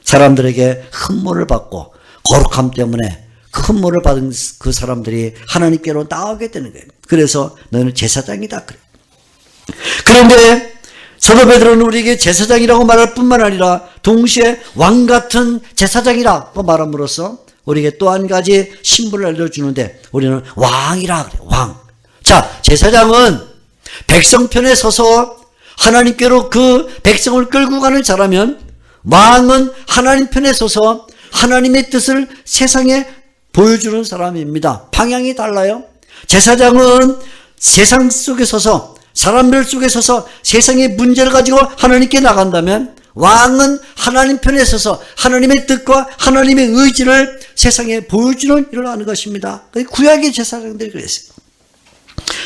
사람들에게 흠모를 받고 거룩함 때문에 그 흠모를 받은 그 사람들이 하나님께로 나아가게 되는 거예요. 그래서 너는 제사장이다 그래. 그런데 사도 베드로는 우리에게 제사장이라고 말할 뿐만 아니라 동시에 왕 같은 제사장이라고 말함으로써 우리에게 또 한 가지 신분을 알려주는데 우리는 왕이라 그래. 왕. 자, 제사장은 백성 편에 서서 하나님께로 그 백성을 끌고 가는 자라면 왕은 하나님 편에 서서 하나님의 뜻을 세상에 보여주는 사람입니다. 방향이 달라요. 제사장은 세상 속에 서서 사람들 속에 서서 세상의 문제를 가지고 하나님께 나간다면 왕은 하나님 편에 서서 하나님의 뜻과 하나님의 의지를 세상에 보여주는 일을 하는 것입니다. 구약의 제사장들이 그랬어요.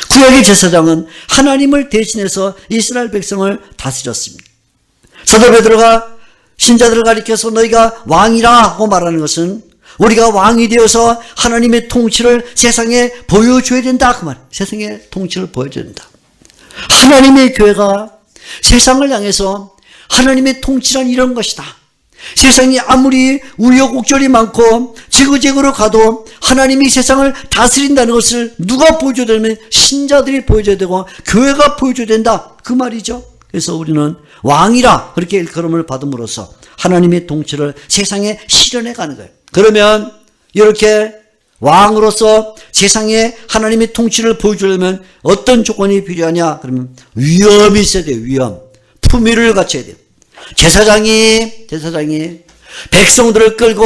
구약의 제사장은 하나님을 대신해서 이스라엘 백성을 다스렸습니다. 사도 베드로가 신자들을 가리켜서 너희가 왕이라고 말하는 것은 우리가 왕이 되어서 하나님의 통치를 세상에 보여줘야 된다 그 말. 세상에 통치를 보여줘야 된다. 하나님의 교회가 세상을 향해서 하나님의 통치란 이런 것이다. 세상이 아무리 우여곡절이 많고 지구적으로 가도 하나님이 세상을 다스린다는 것을 누가 보여줘야 되냐면 신자들이 보여줘야 되고 교회가 보여줘야 된다 그 말이죠. 그래서 우리는 왕이라 그렇게 일컬음을 받음으로써 하나님의 통치를 세상에 실현해 가는 거예요. 그러면 이렇게 왕으로서 세상에 하나님의 통치를 보여주려면 어떤 조건이 필요하냐? 그러면 위엄이 있어야 돼요. 위엄. 품위를 갖춰야 돼요. 제사장이 백성들을 끌고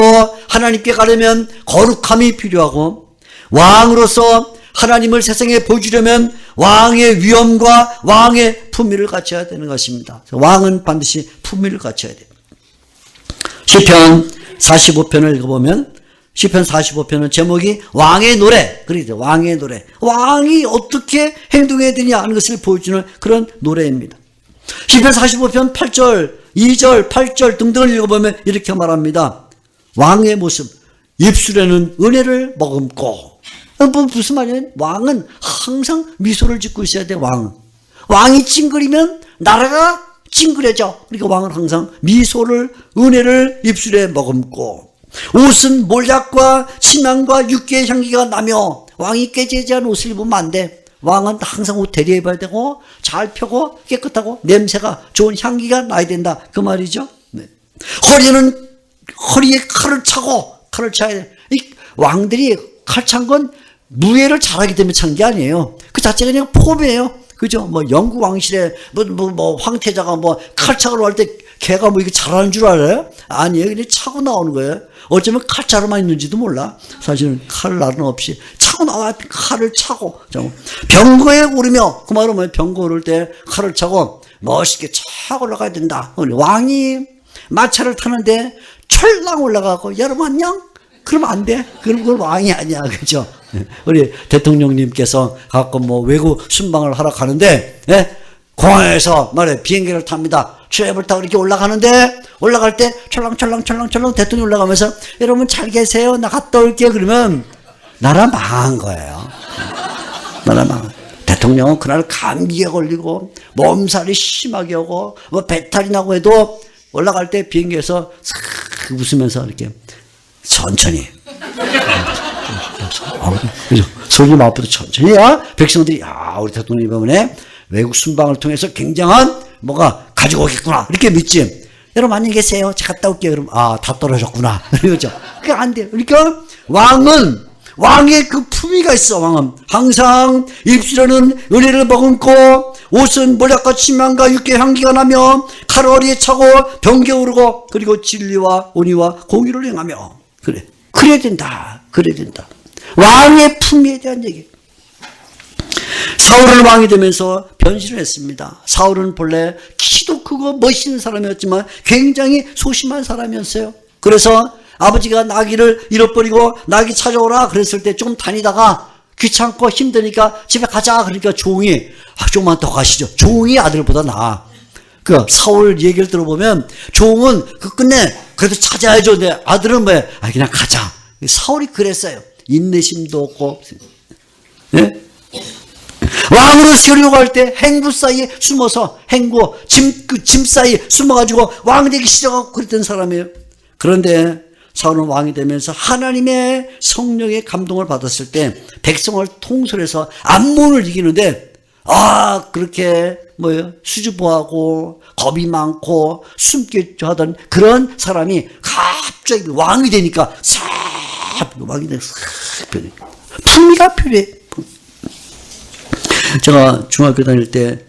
하나님께 가려면 거룩함이 필요하고 왕으로서 하나님을 세상에 보여주려면 왕의 위엄과 왕의 품위를 갖춰야 되는 것입니다. 왕은 반드시 품위를 갖춰야 돼요. 시편 45편을 읽어보면 시편 45편은 제목이 왕의 노래. 그러죠. 왕의 노래. 왕이 어떻게 행동해야 되냐 하는 것을 보여주는 그런 노래입니다. 시편 45편 8절, 2절, 8절 등등을 읽어보면 이렇게 말합니다. 왕의 모습. 입술에는 은혜를 머금고. 무슨 말이냐? 왕은 항상 미소를 짓고 있어야 돼. 왕이 찡그리면 나라가 찡그려져. 그러니까 왕은 항상 미소를, 은혜를 입술에 머금고 옷은 몰약과 침향과 육개의 향기가 나며 왕이 꾀죄죄한 옷을 입으면 안 돼. 왕은 항상 옷 대리해 봐야 되고 잘 펴고 깨끗하고 냄새가 좋은 향기가 나야 된다. 그 말이죠. 네. 허리에 칼을 차야 돼. 이 왕들이 칼 찬 건 무예를 잘하기 때문에 찬 게 아니에요. 그 자체가 그냥 폼이에요. 그죠? 영국 왕실에 황태자가 칼차로 할 때 걔가 이게 잘하는 줄 알아요? 아니에요. 그냥 차고 나오는 거예요. 어쩌면 칼자루만 있는지도 몰라. 사실은 칼날은 없이 차고 나와 칼을 차고 병거에 오르며 그 말은 뭐예요? 병거 오를 때 칼을 차고 멋있게 차고 올라가야 된다. 왕이 마차를 타는데 철랑 올라가고 여러분 안녕? 그러면 안 돼. 그럼 그건 왕이 아니야. 그죠? 우리 대통령님께서 가끔 외국 순방을 하러 가는데, 공항에서 비행기를 탑니다. 트랩을 타고 이렇게 올라가는데, 올라갈 때 철렁철렁 대통령이 올라가면서, 여러분 잘 계세요. 나 갔다 올게요. 그러면, 나라 망한 거예요. 나라 망한. 대통령은 그날 감기에 걸리고, 몸살이 심하게 오고, 배탈이 나고 해도, 올라갈 때 비행기에서 싹 웃으면서 이렇게, 천천히 그죠? 성령 마음부터 천천히 백성들이 우리 대통령이 이번에 외국 순방을 통해서 굉장한 뭐가 가지고 오겠구나 이렇게 믿지. 여러분 안녕히 계세요. 제가 갔다 올게요. 그럼 다 떨어졌구나. 그렇죠? 그게 안 돼요. 그러니까 왕의 그 품위가 있어. 왕은 항상 입술에는 은혜를 머금고 옷은 모략과 침향과 육계 향기가 나며 칼을 허리에 차고 병게 오르고 그리고 진리와 온유와 공의를 행하며 그래야 된다. 왕의 품위에 대한 얘기. 사울은 왕이 되면서 변신을 했습니다. 사울은 본래 키도 크고 멋있는 사람이었지만 굉장히 소심한 사람이었어요. 그래서 아버지가 나귀를 잃어버리고 나귀 찾아오라 그랬을 때 좀 다니다가 귀찮고 힘드니까 집에 가자 그러니까 종이 좀만 더 가시죠. 종이 아들보다 나아. 그 사울 얘기를 들어보면 종은 끝내 그래도 찾아야죠. 내 아들은 그냥 가자. 사울이 그랬어요. 인내심도 없고. 예? 왕으로 세우려고 할 때 행구 사이에 숨어서 짐 사이에 숨어가지고 왕 되기 싫어하고 그랬던 사람이에요. 그런데 사울은 왕이 되면서 하나님의 성령의 감동을 받았을 때 백성을 통솔해서 암몬을 이기는데 그렇게 수줍어하고 겁이 많고 숨기 하던 그런 사람이 갑자기 왕이 되니까 왕이 돼서 품위가 필요해. 제가 중학교 다닐 때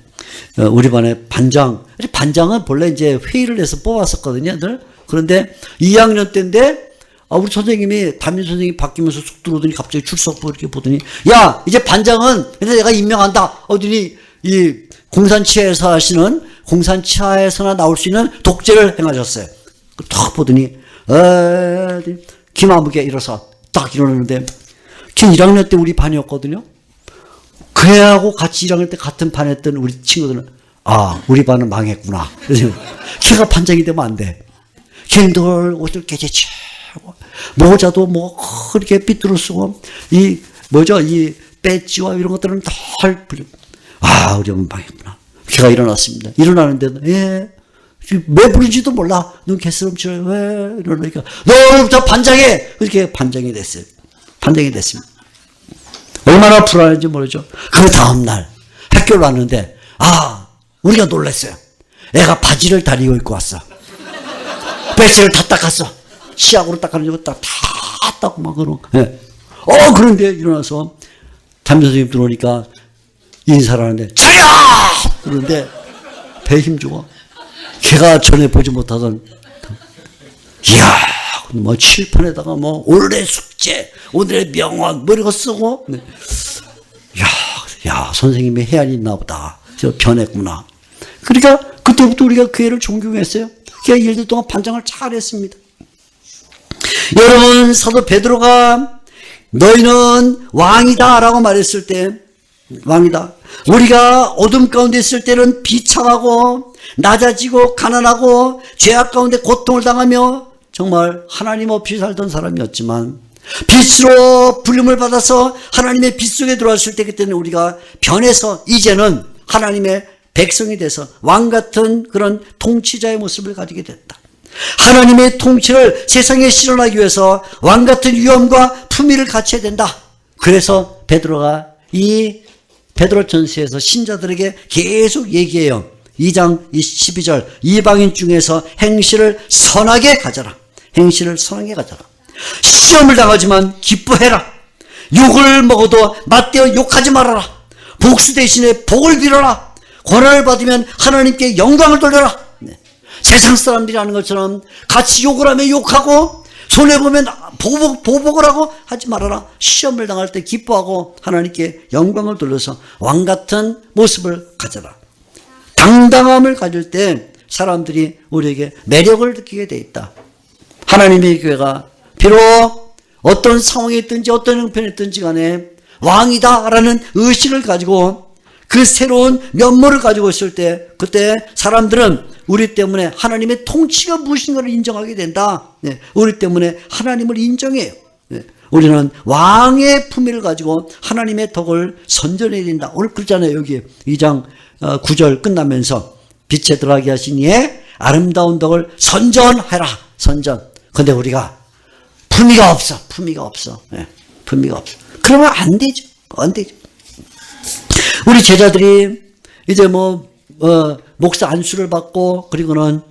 우리 반에 반장은 본래 이제 회의를 해서 뽑았었거든요. 그런데 2학년 때인데 우리 선생님이 담임 선생님이 바뀌면서 쑥 들어오더니 갑자기 출석부 이렇게 보더니 야 이제 반장은 내가 임명한다. 어디니 이 공산치하에서 하시는 공산치하에서나 나올 수 있는 독재를 행하셨어요. 딱 보더니 기마무게 일어서 딱 일어나는데 걔 1학년 때 우리 반이었거든요. 그애하고 같이 1학년 때 같은 반 했던 우리 친구들은 우리 반은 망했구나. 그래서 걔가 반장이 되면 안 돼. 걔는 늘 옷을 깨재치고 모자도 그렇게 삐뚤어 쓰고 이 배지와 이런 것들은 덜 우리 엄마 망했구나. 걔가 일어났습니다. 일어나는데도 왜 부른지도 몰라. 눈 개스름치러 왜 이러니까 너부터 반장해. 그렇게 반장이 됐어요. 반장이 됐습니다. 얼마나 불안한지 모르죠. 그 다음날 학교를 왔는데 우리가 놀랐어요. 애가 바지를 다리고 입고 왔어. 배지를 다 닦았어. 치약으로 닦아는 거 다 닦고 막 그러고. 그런데 일어나서 담임 선생님 들어오니까 인사를 하는데 차려! 그런데 배에 힘주고 걔가 전에 보지 못하던 이야 칠판에다가 올해 숙제 오늘의 명언 이런 거 쓰고 야 선생님의 해안이 있나 보다. 저 변했구나. 그러니까 그때부터 우리가 그 애를 존경했어요. 걔가 1년 동안 반장을 잘했습니다. 여러분 사도 베드로가 너희는 왕이다 라고 말했을 때 왕이다. 우리가 어둠 가운데 있을 때는 비참하고 낮아지고 가난하고 죄악 가운데 고통을 당하며 정말 하나님 없이 살던 사람이었지만 빛으로 불림을 받아서 하나님의 빛 속에 들어왔을 때 그때는 우리가 변해서 이제는 하나님의 백성이 돼서 왕같은 그런 통치자의 모습을 가지게 됐다. 하나님의 통치를 세상에 실현하기 위해서 왕같은 위엄과 품위를 갖춰야 된다. 그래서 베드로가 이 베드로전서에서 신자들에게 계속 얘기해요. 2장 12절 이방인 중에서 행실을 선하게 가져라. 행실을 선하게 가져라. 시험을 당하지만 기뻐해라. 욕을 먹어도 맞대어 욕하지 말아라. 복수 대신에 복을 빌어라. 고난을 받으면 하나님께 영광을 돌려라. 세상 사람들이 하는 것처럼 같이 욕을 하면 욕하고 손해보면 보복을 하고 하지 말아라. 시험을 당할 때 기뻐하고 하나님께 영광을 돌려서 왕같은 모습을 가져라. 당당함을 가질 때 사람들이 우리에게 매력을 느끼게 돼 있다. 하나님의 교회가 비록 어떤 상황에 있든지 어떤 형편에 있든지 간에 왕이다라는 의식을 가지고 그 새로운 면모를 가지고 있을 때 그때 사람들은 우리 때문에 하나님의 통치가 무엇인가를 인정하게 된다. 우리 때문에 하나님을 인정해요. 우리는 왕의 품위를 가지고 하나님의 덕을 선전해야 된다. 오늘 그렇잖아요. 여기 2장 9절 끝나면서 빛에 들어가게 하신 이의 아름다운 덕을 선전해라. 선전. 근데 우리가 품위가 없어. 품위가 없어. 그러면 안 되죠. 안 되죠. 우리 제자들이 이제 목사 안수를 받고 그리고는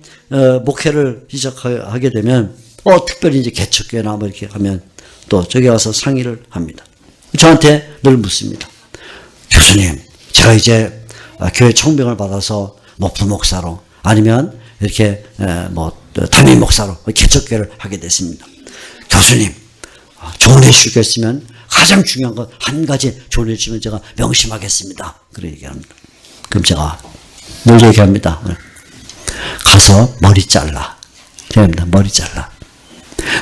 목회를 시작하게 되면 특별히 이제 개척교회나 뭐 이렇게 하면 또 저기 와서 상의를 합니다. 저한테 늘 묻습니다. 교수님, 제가 이제 교회 청병을 받아서 부목사로 아니면 이렇게 담임 목사로 개척교회를 하게 됐습니다. 교수님, 조언해 주시겠으면 가장 중요한 건 한 가지 조언해 주시면 제가 명심하겠습니다. 그렇게 얘기합니다. 그럼 제가 늘 얘기합니다. 가서 머리 잘라. 됩니다. 머리 잘라.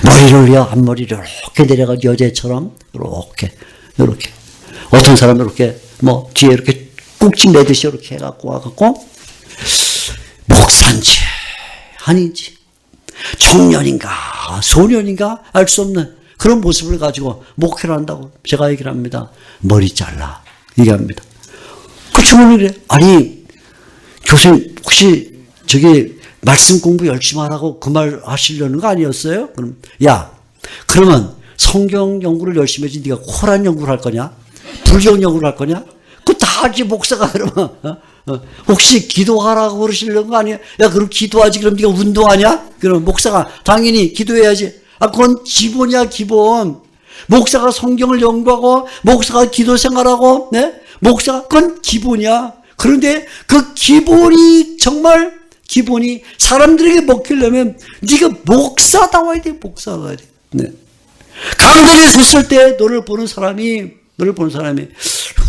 머리를요, 앞머리를 이렇게 내려가 여자처럼 이렇게 어떤 사람은 이렇게 뒤에 이렇게 꾹지 매듯이 이렇게 해갖고 와갖고 목사인지 아닌지 청년인가 소년인가 알 수 없는 그런 모습을 가지고 목회를 한다고 제가 얘기를 합니다. 머리 잘라 얘기합니다. 그 친구는 그래. 아니 교수님 혹시 저기 말씀 공부 열심히 하라고 그 말 하시려는 거 아니었어요? 그럼 야 그러면 성경 연구를 열심히 해야지 네가 코란 연구를 할 거냐? 불경 연구를 할 거냐? 그거 다 알지 목사가 그러면 혹시 기도하라고 그러시려는 거 아니야? 야 그럼 기도하지 그럼 네가 운동하냐? 그럼 목사가 당연히 기도해야지. 그건 기본이야 기본. 목사가 성경을 연구하고 목사가 기도 생활하고 목사가 그건 기본이야. 그런데 그 기본이 정말 기본이 사람들에게 먹히려면 네가 목사다워야 돼. 목사다워야 돼. 강단에 섰을 때 너를 보는 사람이 우리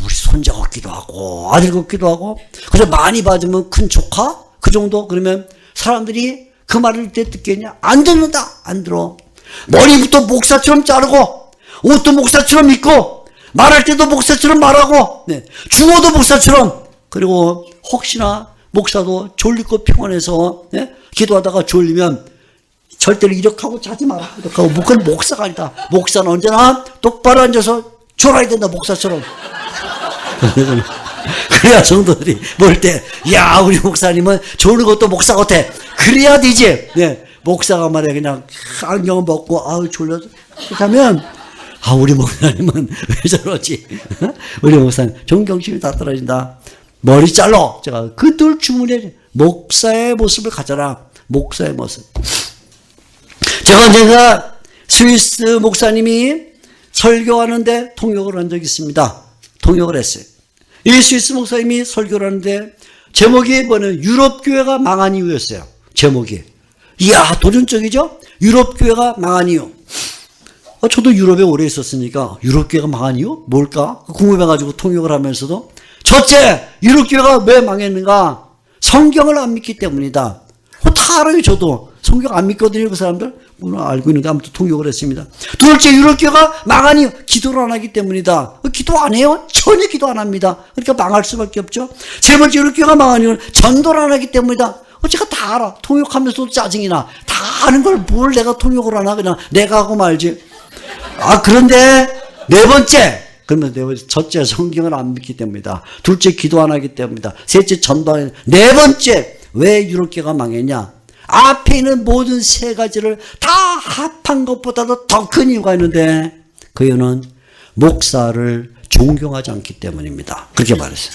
손자 같기도 하고 아들 같기도 하고 그래서 많이 받으면 큰 조카 그 정도 그러면 사람들이 그 말을 듣겠냐? 안 듣는다. 안 들어. 머리부터 목사처럼 자르고 옷도 목사처럼 입고 말할 때도 목사처럼 말하고 죽어도 목사처럼 그리고 혹시나 목사도 졸리고 피곤해서 기도하다가 졸리면 절대로 이렇게 하고 자지 마라. 이렇게 하고 그건 목사가 아니다. 목사는 언제나 똑바로 앉아서 졸아야 된다. 목사처럼. 그래야 성도들이 볼 때 야 우리 목사님은 졸는 것도 목사 같아. 그래야 되지. 목사가 말이야 그냥 안경을 벗고 아우 졸려서 하면 우리 목사님은 왜 저러지? 우리 목사님 존경심이 다 떨어진다. 머리 잘라. 제가 그 늘 주문해. 목사의 모습을 가져라. 목사의 모습. 제가 언젠가 스위스 목사님이 설교하는데 통역을 한 적이 있습니다. 통역을 했어요. 이 스위스 목사님이 설교를 하는데 제목이 뭐냐면 유럽교회가 망한 이유였어요. 제목이. 이야 도전적이죠? 유럽교회가 망한 이유. 저도 유럽에 오래 있었으니까 유럽교회가 망한 이유? 뭘까? 궁금해가지고 통역을 하면서도 첫째, 유럽교회가 왜 망했는가? 성경을 안 믿기 때문이다. 다 알아요, 저도. 성경 안 믿거든요, 그 사람들. 오늘 알고 있는데 아무튼 통역을 했습니다. 둘째, 유럽교회가 망한 이유, 기도를 안 하기 때문이다. 기도 안 해요? 전혀 기도 안 합니다. 그러니까 망할 수밖에 없죠. 세 번째, 유럽교회가 망한 이유는 전도를 안 하기 때문이다. 제가 다 알아. 통역하면서도 짜증이 나. 다 아는 걸 뭘 내가 통역을 하나? 그냥 내가 하고 말지. 그런데 네 번째. 그러면 첫째 성경을 안 믿기 때문이다. 둘째 기도 안 하기 때문이다. 셋째 전도 안 하기 때문이다. 네 번째 왜 유럽교회가 망했냐. 앞에 있는 모든 세 가지를 다 합한 것보다도 더 큰 이유가 있는데 그 이유는 목사를 존경하지 않기 때문입니다. 그렇게 말했어요.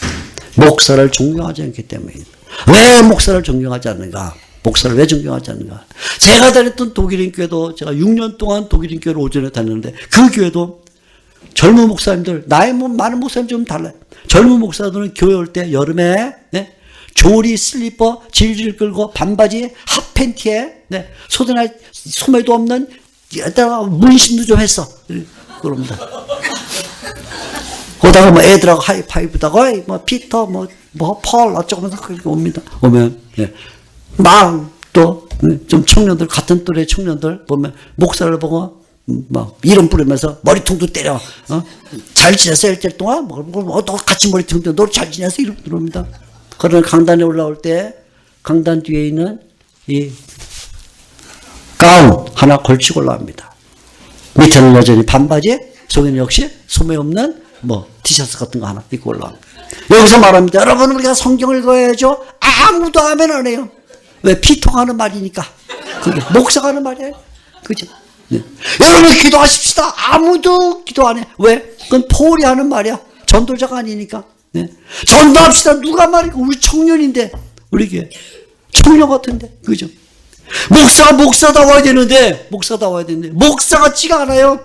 목사를 존경하지 않기 때문입니다. 왜 목사를 존경하지 않는가? 목사를 왜 존경하지 않는가? 제가 다녔던 독일인 교회도 제가 6년 동안 독일인 교회를 오전에 다녔는데 그 교회도 젊은 목사님들, 나이 많은 목사님 좀 달라요. 젊은 목사들은 교회 올 때 여름에 조리 슬리퍼 질질 끌고 반바지 핫팬티에 소매도 없는 에다가 문신도 좀 했어. 그럽니다. 거기다가 애들하고 하이파이브다가 피터 펄 어쩌고 하면서 그렇게 옵니다. 오면 막 또 좀 청년들 같은 또래 청년들 보면 목사를 보고 막 이름 부르면서 머리통도 때려. 잘 지냈어 일주일 동안 너 같이 머리통 때려. 너 잘 지냈어 이름 들어옵니다. 그러나 강단에 올라올 때 강단 뒤에 있는 이 가운 하나 걸치고 올라옵니다. 밑에는 여전히 반바지, 속에는 역시 소매 없는 티셔츠 같은 거 하나 입고 올라옵니다. 여기서 말합니다. 여러분 우리가 성경을 읽어야죠. 아무도 아멘 안 해요. 왜? 피통하는 말이니까. 그게 목사가 하는 말이에요. 그죠? 네. 여러분 기도하십시다. 아무도 기도 안 해. 왜? 그건 포울이 하는 말이야. 전도자가 아니니까. 네. 전도합시다. 누가 말이고 우리 청년인데 우리 교회 청년 같은데 그죠? 목사다 와야 되는데 목사 같지가 않아요.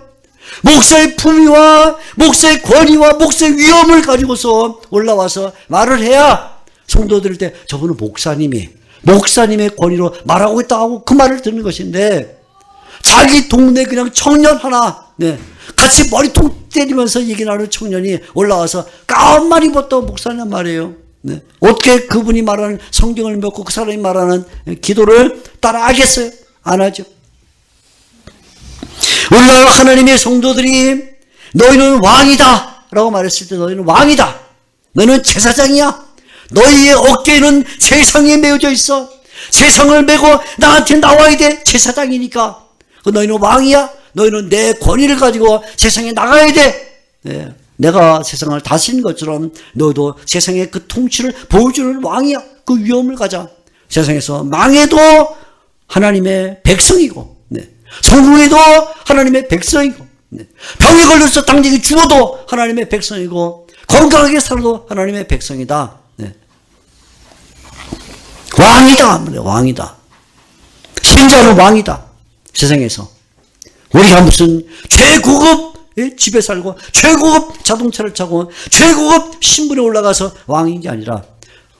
목사의 품위와 목사의 권위와 목사의 위엄을 가지고서 올라와서 말을 해야 성도들 때 저분은 목사님의 권위로 말하고 있다 하고 그 말을 듣는 것인데 자기 동네 그냥 청년 하나 같이 머리통 때리면서 얘기 나누는 청년이 올라와서 가운만 입었던 목사님 말이에요. 어떻게 그분이 말하는 성경을 믿고 그 사람이 말하는 기도를 따라하겠어요? 안 하죠. 오늘날 하나님의 성도들이 너희는 왕이다 라고 말했을 때 너희는 왕이다. 너희는 제사장이야. 너희의 어깨에는 세상이 메어져 있어. 세상을 메고 나한테 나와야 돼. 제사장이니까. 너희는 왕이야. 너희는 내 권위를 가지고 세상에 나가야 돼. 내가 세상을 다스리는 것처럼 너희도 세상의 그 통치를 보여주는 왕이야. 그 위엄을 가져. 세상에서 망해도 하나님의 백성이고 성공해도 하나님의 백성이고 병에 걸려서 당장에 죽어도 하나님의 백성이고 건강하게 살아도 하나님의 백성이다. 왕이다. 신자는 왕이다. 세상에서 우리가 무슨 최고급 집에 살고 최고급 자동차를 타고 최고급 신분에 올라가서 왕인 게 아니라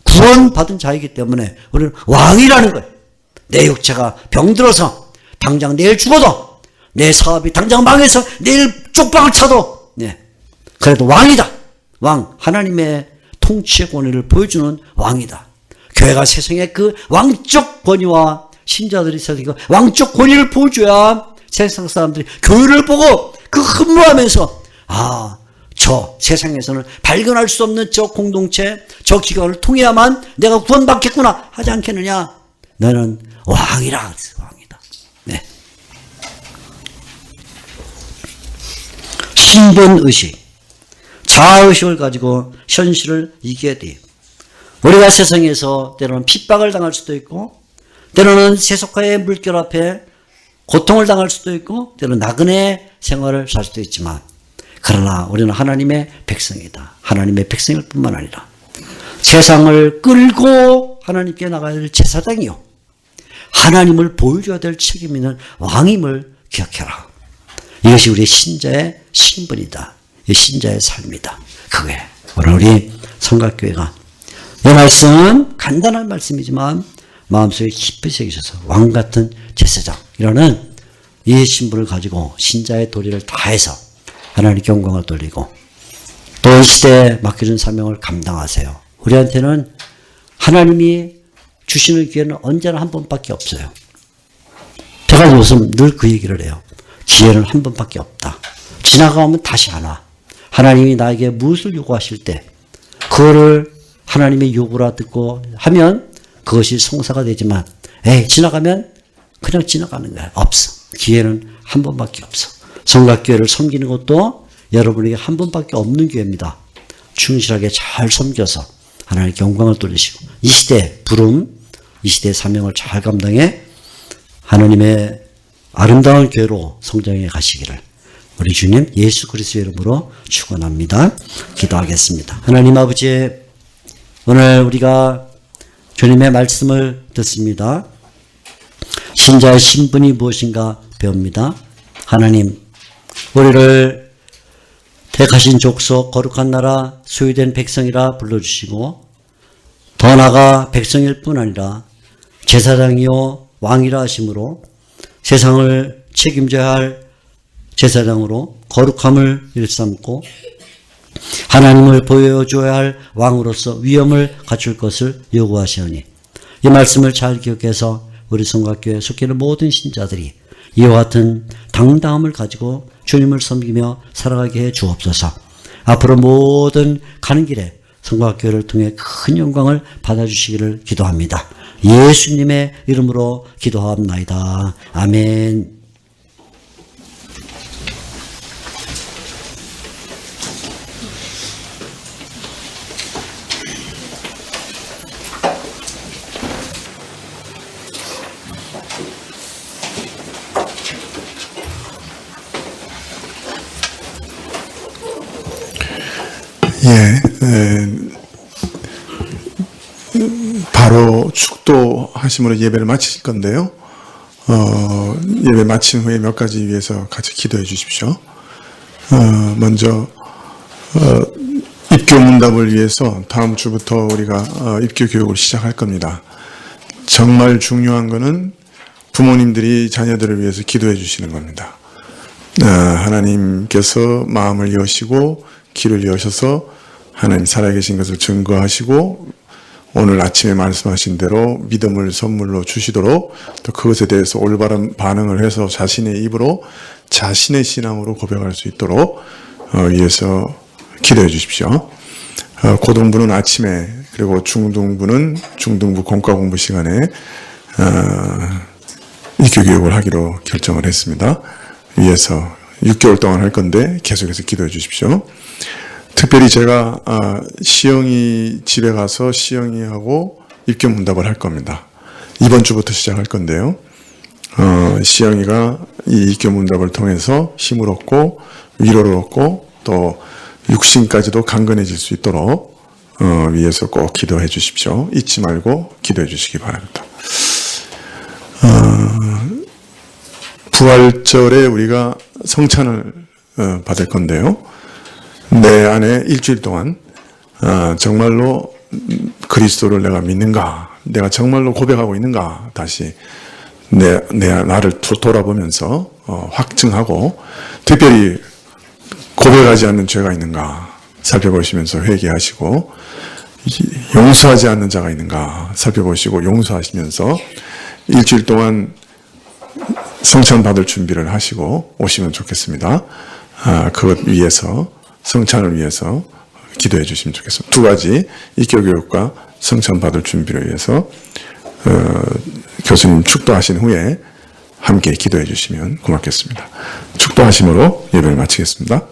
구원받은 자이기 때문에 우리는 왕이라는 거예요. 내 육체가 병들어서 당장 내일 죽어도 내 사업이 당장 망해서 내일 쪽방을 차도 그래도 왕이다. 왕, 하나님의 통치의 권위를 보여주는 왕이다. 교회가 세상에 그 왕적 권위와 신자들이 세상에 왕적 권위를 보여줘야 세상 사람들이 교회를 보고 그 흠모하면서 저 세상에서는 발견할 수 없는 저 공동체, 저 기관을 통해야만 내가 구원받겠구나 하지 않겠느냐. 너는 왕이라. 왕이다. 신분의식, 자아의식을 가지고 현실을 이겨야 돼요. 우리가 세상에서 때로는 핍박을 당할 수도 있고 때로는 세속화의 물결 앞에 고통을 당할 수도 있고 때로는 나그네 생활을 살 수도 있지만 그러나 우리는 하나님의 백성이다. 하나님의 백성일 뿐만 아니라 세상을 끌고 하나님께 나가야 될 제사장이요 하나님을 보여줘야 될 책임 있는 왕임을 기억해라. 이것이 우리 신자의 신분이다. 이 신자의 삶이다. 그게 오늘 우리 성각교회가 이 말씀은 간단한 말씀이지만 마음속에 깊이 새기셔서 왕같은 제사장이라는 이 신분을 가지고 신자의 도리를 다해서 하나님께 영광을 돌리고 또 이 시대에 맡겨준 사명을 감당하세요. 우리한테는 하나님이 주시는 기회는 언제나 한 번밖에 없어요. 제가 요즘 늘 그 얘기를 해요. 기회는 한 번밖에 없다. 지나가면 다시 안 와. 하나님이 나에게 무엇을 요구하실 때 그거를 하나님의 요구라 듣고 하면 그것이 성사가 되지만 지나가면 그냥 지나가는 거야. 없어. 기회는 한 번밖에 없어. 성각교회를 섬기는 것도 여러분에게 한 번밖에 없는 기회입니다. 충실하게 잘 섬겨서 하나님께 영광을 돌리시고 이 시대의 부름, 이 시대의 사명을 잘 감당해 하나님의 아름다운 교회로 성장해 가시기를 우리 주님 예수 그리스도의 이름으로 축원합니다. 기도하겠습니다. 하나님 아버지, 오늘 우리가 주님의 말씀을 듣습니다. 신자의 신분이 무엇인가 배웁니다. 하나님, 우리를 택하신 족속, 거룩한 나라, 소유된 백성이라 불러주시고 더 나아가 백성일 뿐 아니라 제사장이요 왕이라 하심으로 세상을 책임져야 할 제사장으로 거룩함을 일삼고 하나님을 보여줘야 할 왕으로서 위엄을 갖출 것을 요구하시오니 이 말씀을 잘 기억해서 우리 성곽교회 속해 있는 모든 신자들이 이와 같은 당당함을 가지고 주님을 섬기며 살아가게 해 주옵소서. 앞으로 모든 가는 길에 성곽교회를 통해 큰 영광을 받아주시기를 기도합니다. 예수님의 이름으로 기도하옵나이다. 아멘. 바로 축도하심으로 예배를 마칠 건데요. 예배 마친 후에 몇 가지 위해서 같이 기도해 주십시오. 먼저 입교 문답을 위해서 다음 주부터 우리가 입교 교육을 시작할 겁니다. 정말 중요한 것은 부모님들이 자녀들을 위해서 기도해 주시는 겁니다. 하나님께서 마음을 여시고 귀를 여셔서 하나님 살아계신 것을 증거하시고 오늘 아침에 말씀하신 대로 믿음을 선물로 주시도록 또 그것에 대해서 올바른 반응을 해서 자신의 입으로 자신의 신앙으로 고백할 수 있도록 위해서 기도해 주십시오. 고등부는 아침에 그리고 중등부는 중등부 공과 공부 시간에 입교 교육을 하기로 결정을 했습니다. 위해서 6개월 동안 할 건데 계속해서 기도해 주십시오. 특별히 제가 시영이 집에 가서 시영이하고 입교 문답을 할 겁니다. 이번 주부터 시작할 건데요. 시영이가 이 입교 문답을 통해서 힘을 얻고 위로를 얻고 또 육신까지도 강건해질 수 있도록 위해서 꼭 기도해 주십시오. 잊지 말고 기도해 주시기 바랍니다. 부활절에 우리가 성찬을 받을 건데요. 내 안에 일주일 동안 정말로 그리스도를 내가 믿는가, 내가 정말로 고백하고 있는가, 다시 나를 돌아보면서 확증하고, 특별히 고백하지 않는 죄가 있는가 살펴보시면서 회개하시고, 용서하지 않는 자가 있는가 살펴보시고 용서하시면서 일주일 동안 성찬 받을 준비를 하시고 오시면 좋겠습니다. 그것 위해서, 성찬을 위해서 기도해 주시면 좋겠습니다. 두 가지, 입교 교육과 성찬 받을 준비를 위해서 교수님 축도하신 후에 함께 기도해 주시면 고맙겠습니다. 축도하심으로 예배를 마치겠습니다.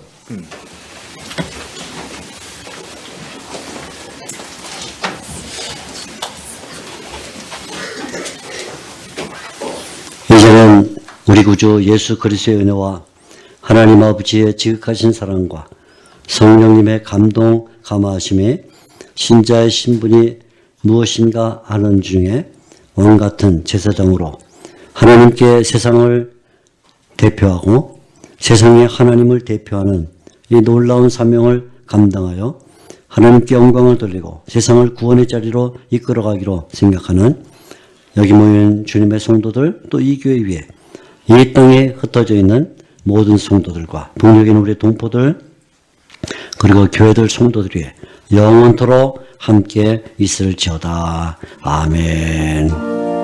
이제는 우리 구주 예수 그리스도의 은혜와 하나님 아버지의 지극하신 사랑과 성령님의 감동 감화하심에 신자의 신분이 무엇인가 하는 중에 왕같은 제사장으로 하나님께 세상을 대표하고 세상에 하나님을 대표하는 이 놀라운 사명을 감당하여 하나님께 영광을 돌리고 세상을 구원의 자리로 이끌어가기로 생각하는 여기 모인 주님의 성도들, 또 이 교회 위에 이 땅에 흩어져 있는 모든 성도들과 북녘에 있는 우리 동포들, 그리고 교회들 성도들 위에 영원토록 함께 있을지어다. 아멘.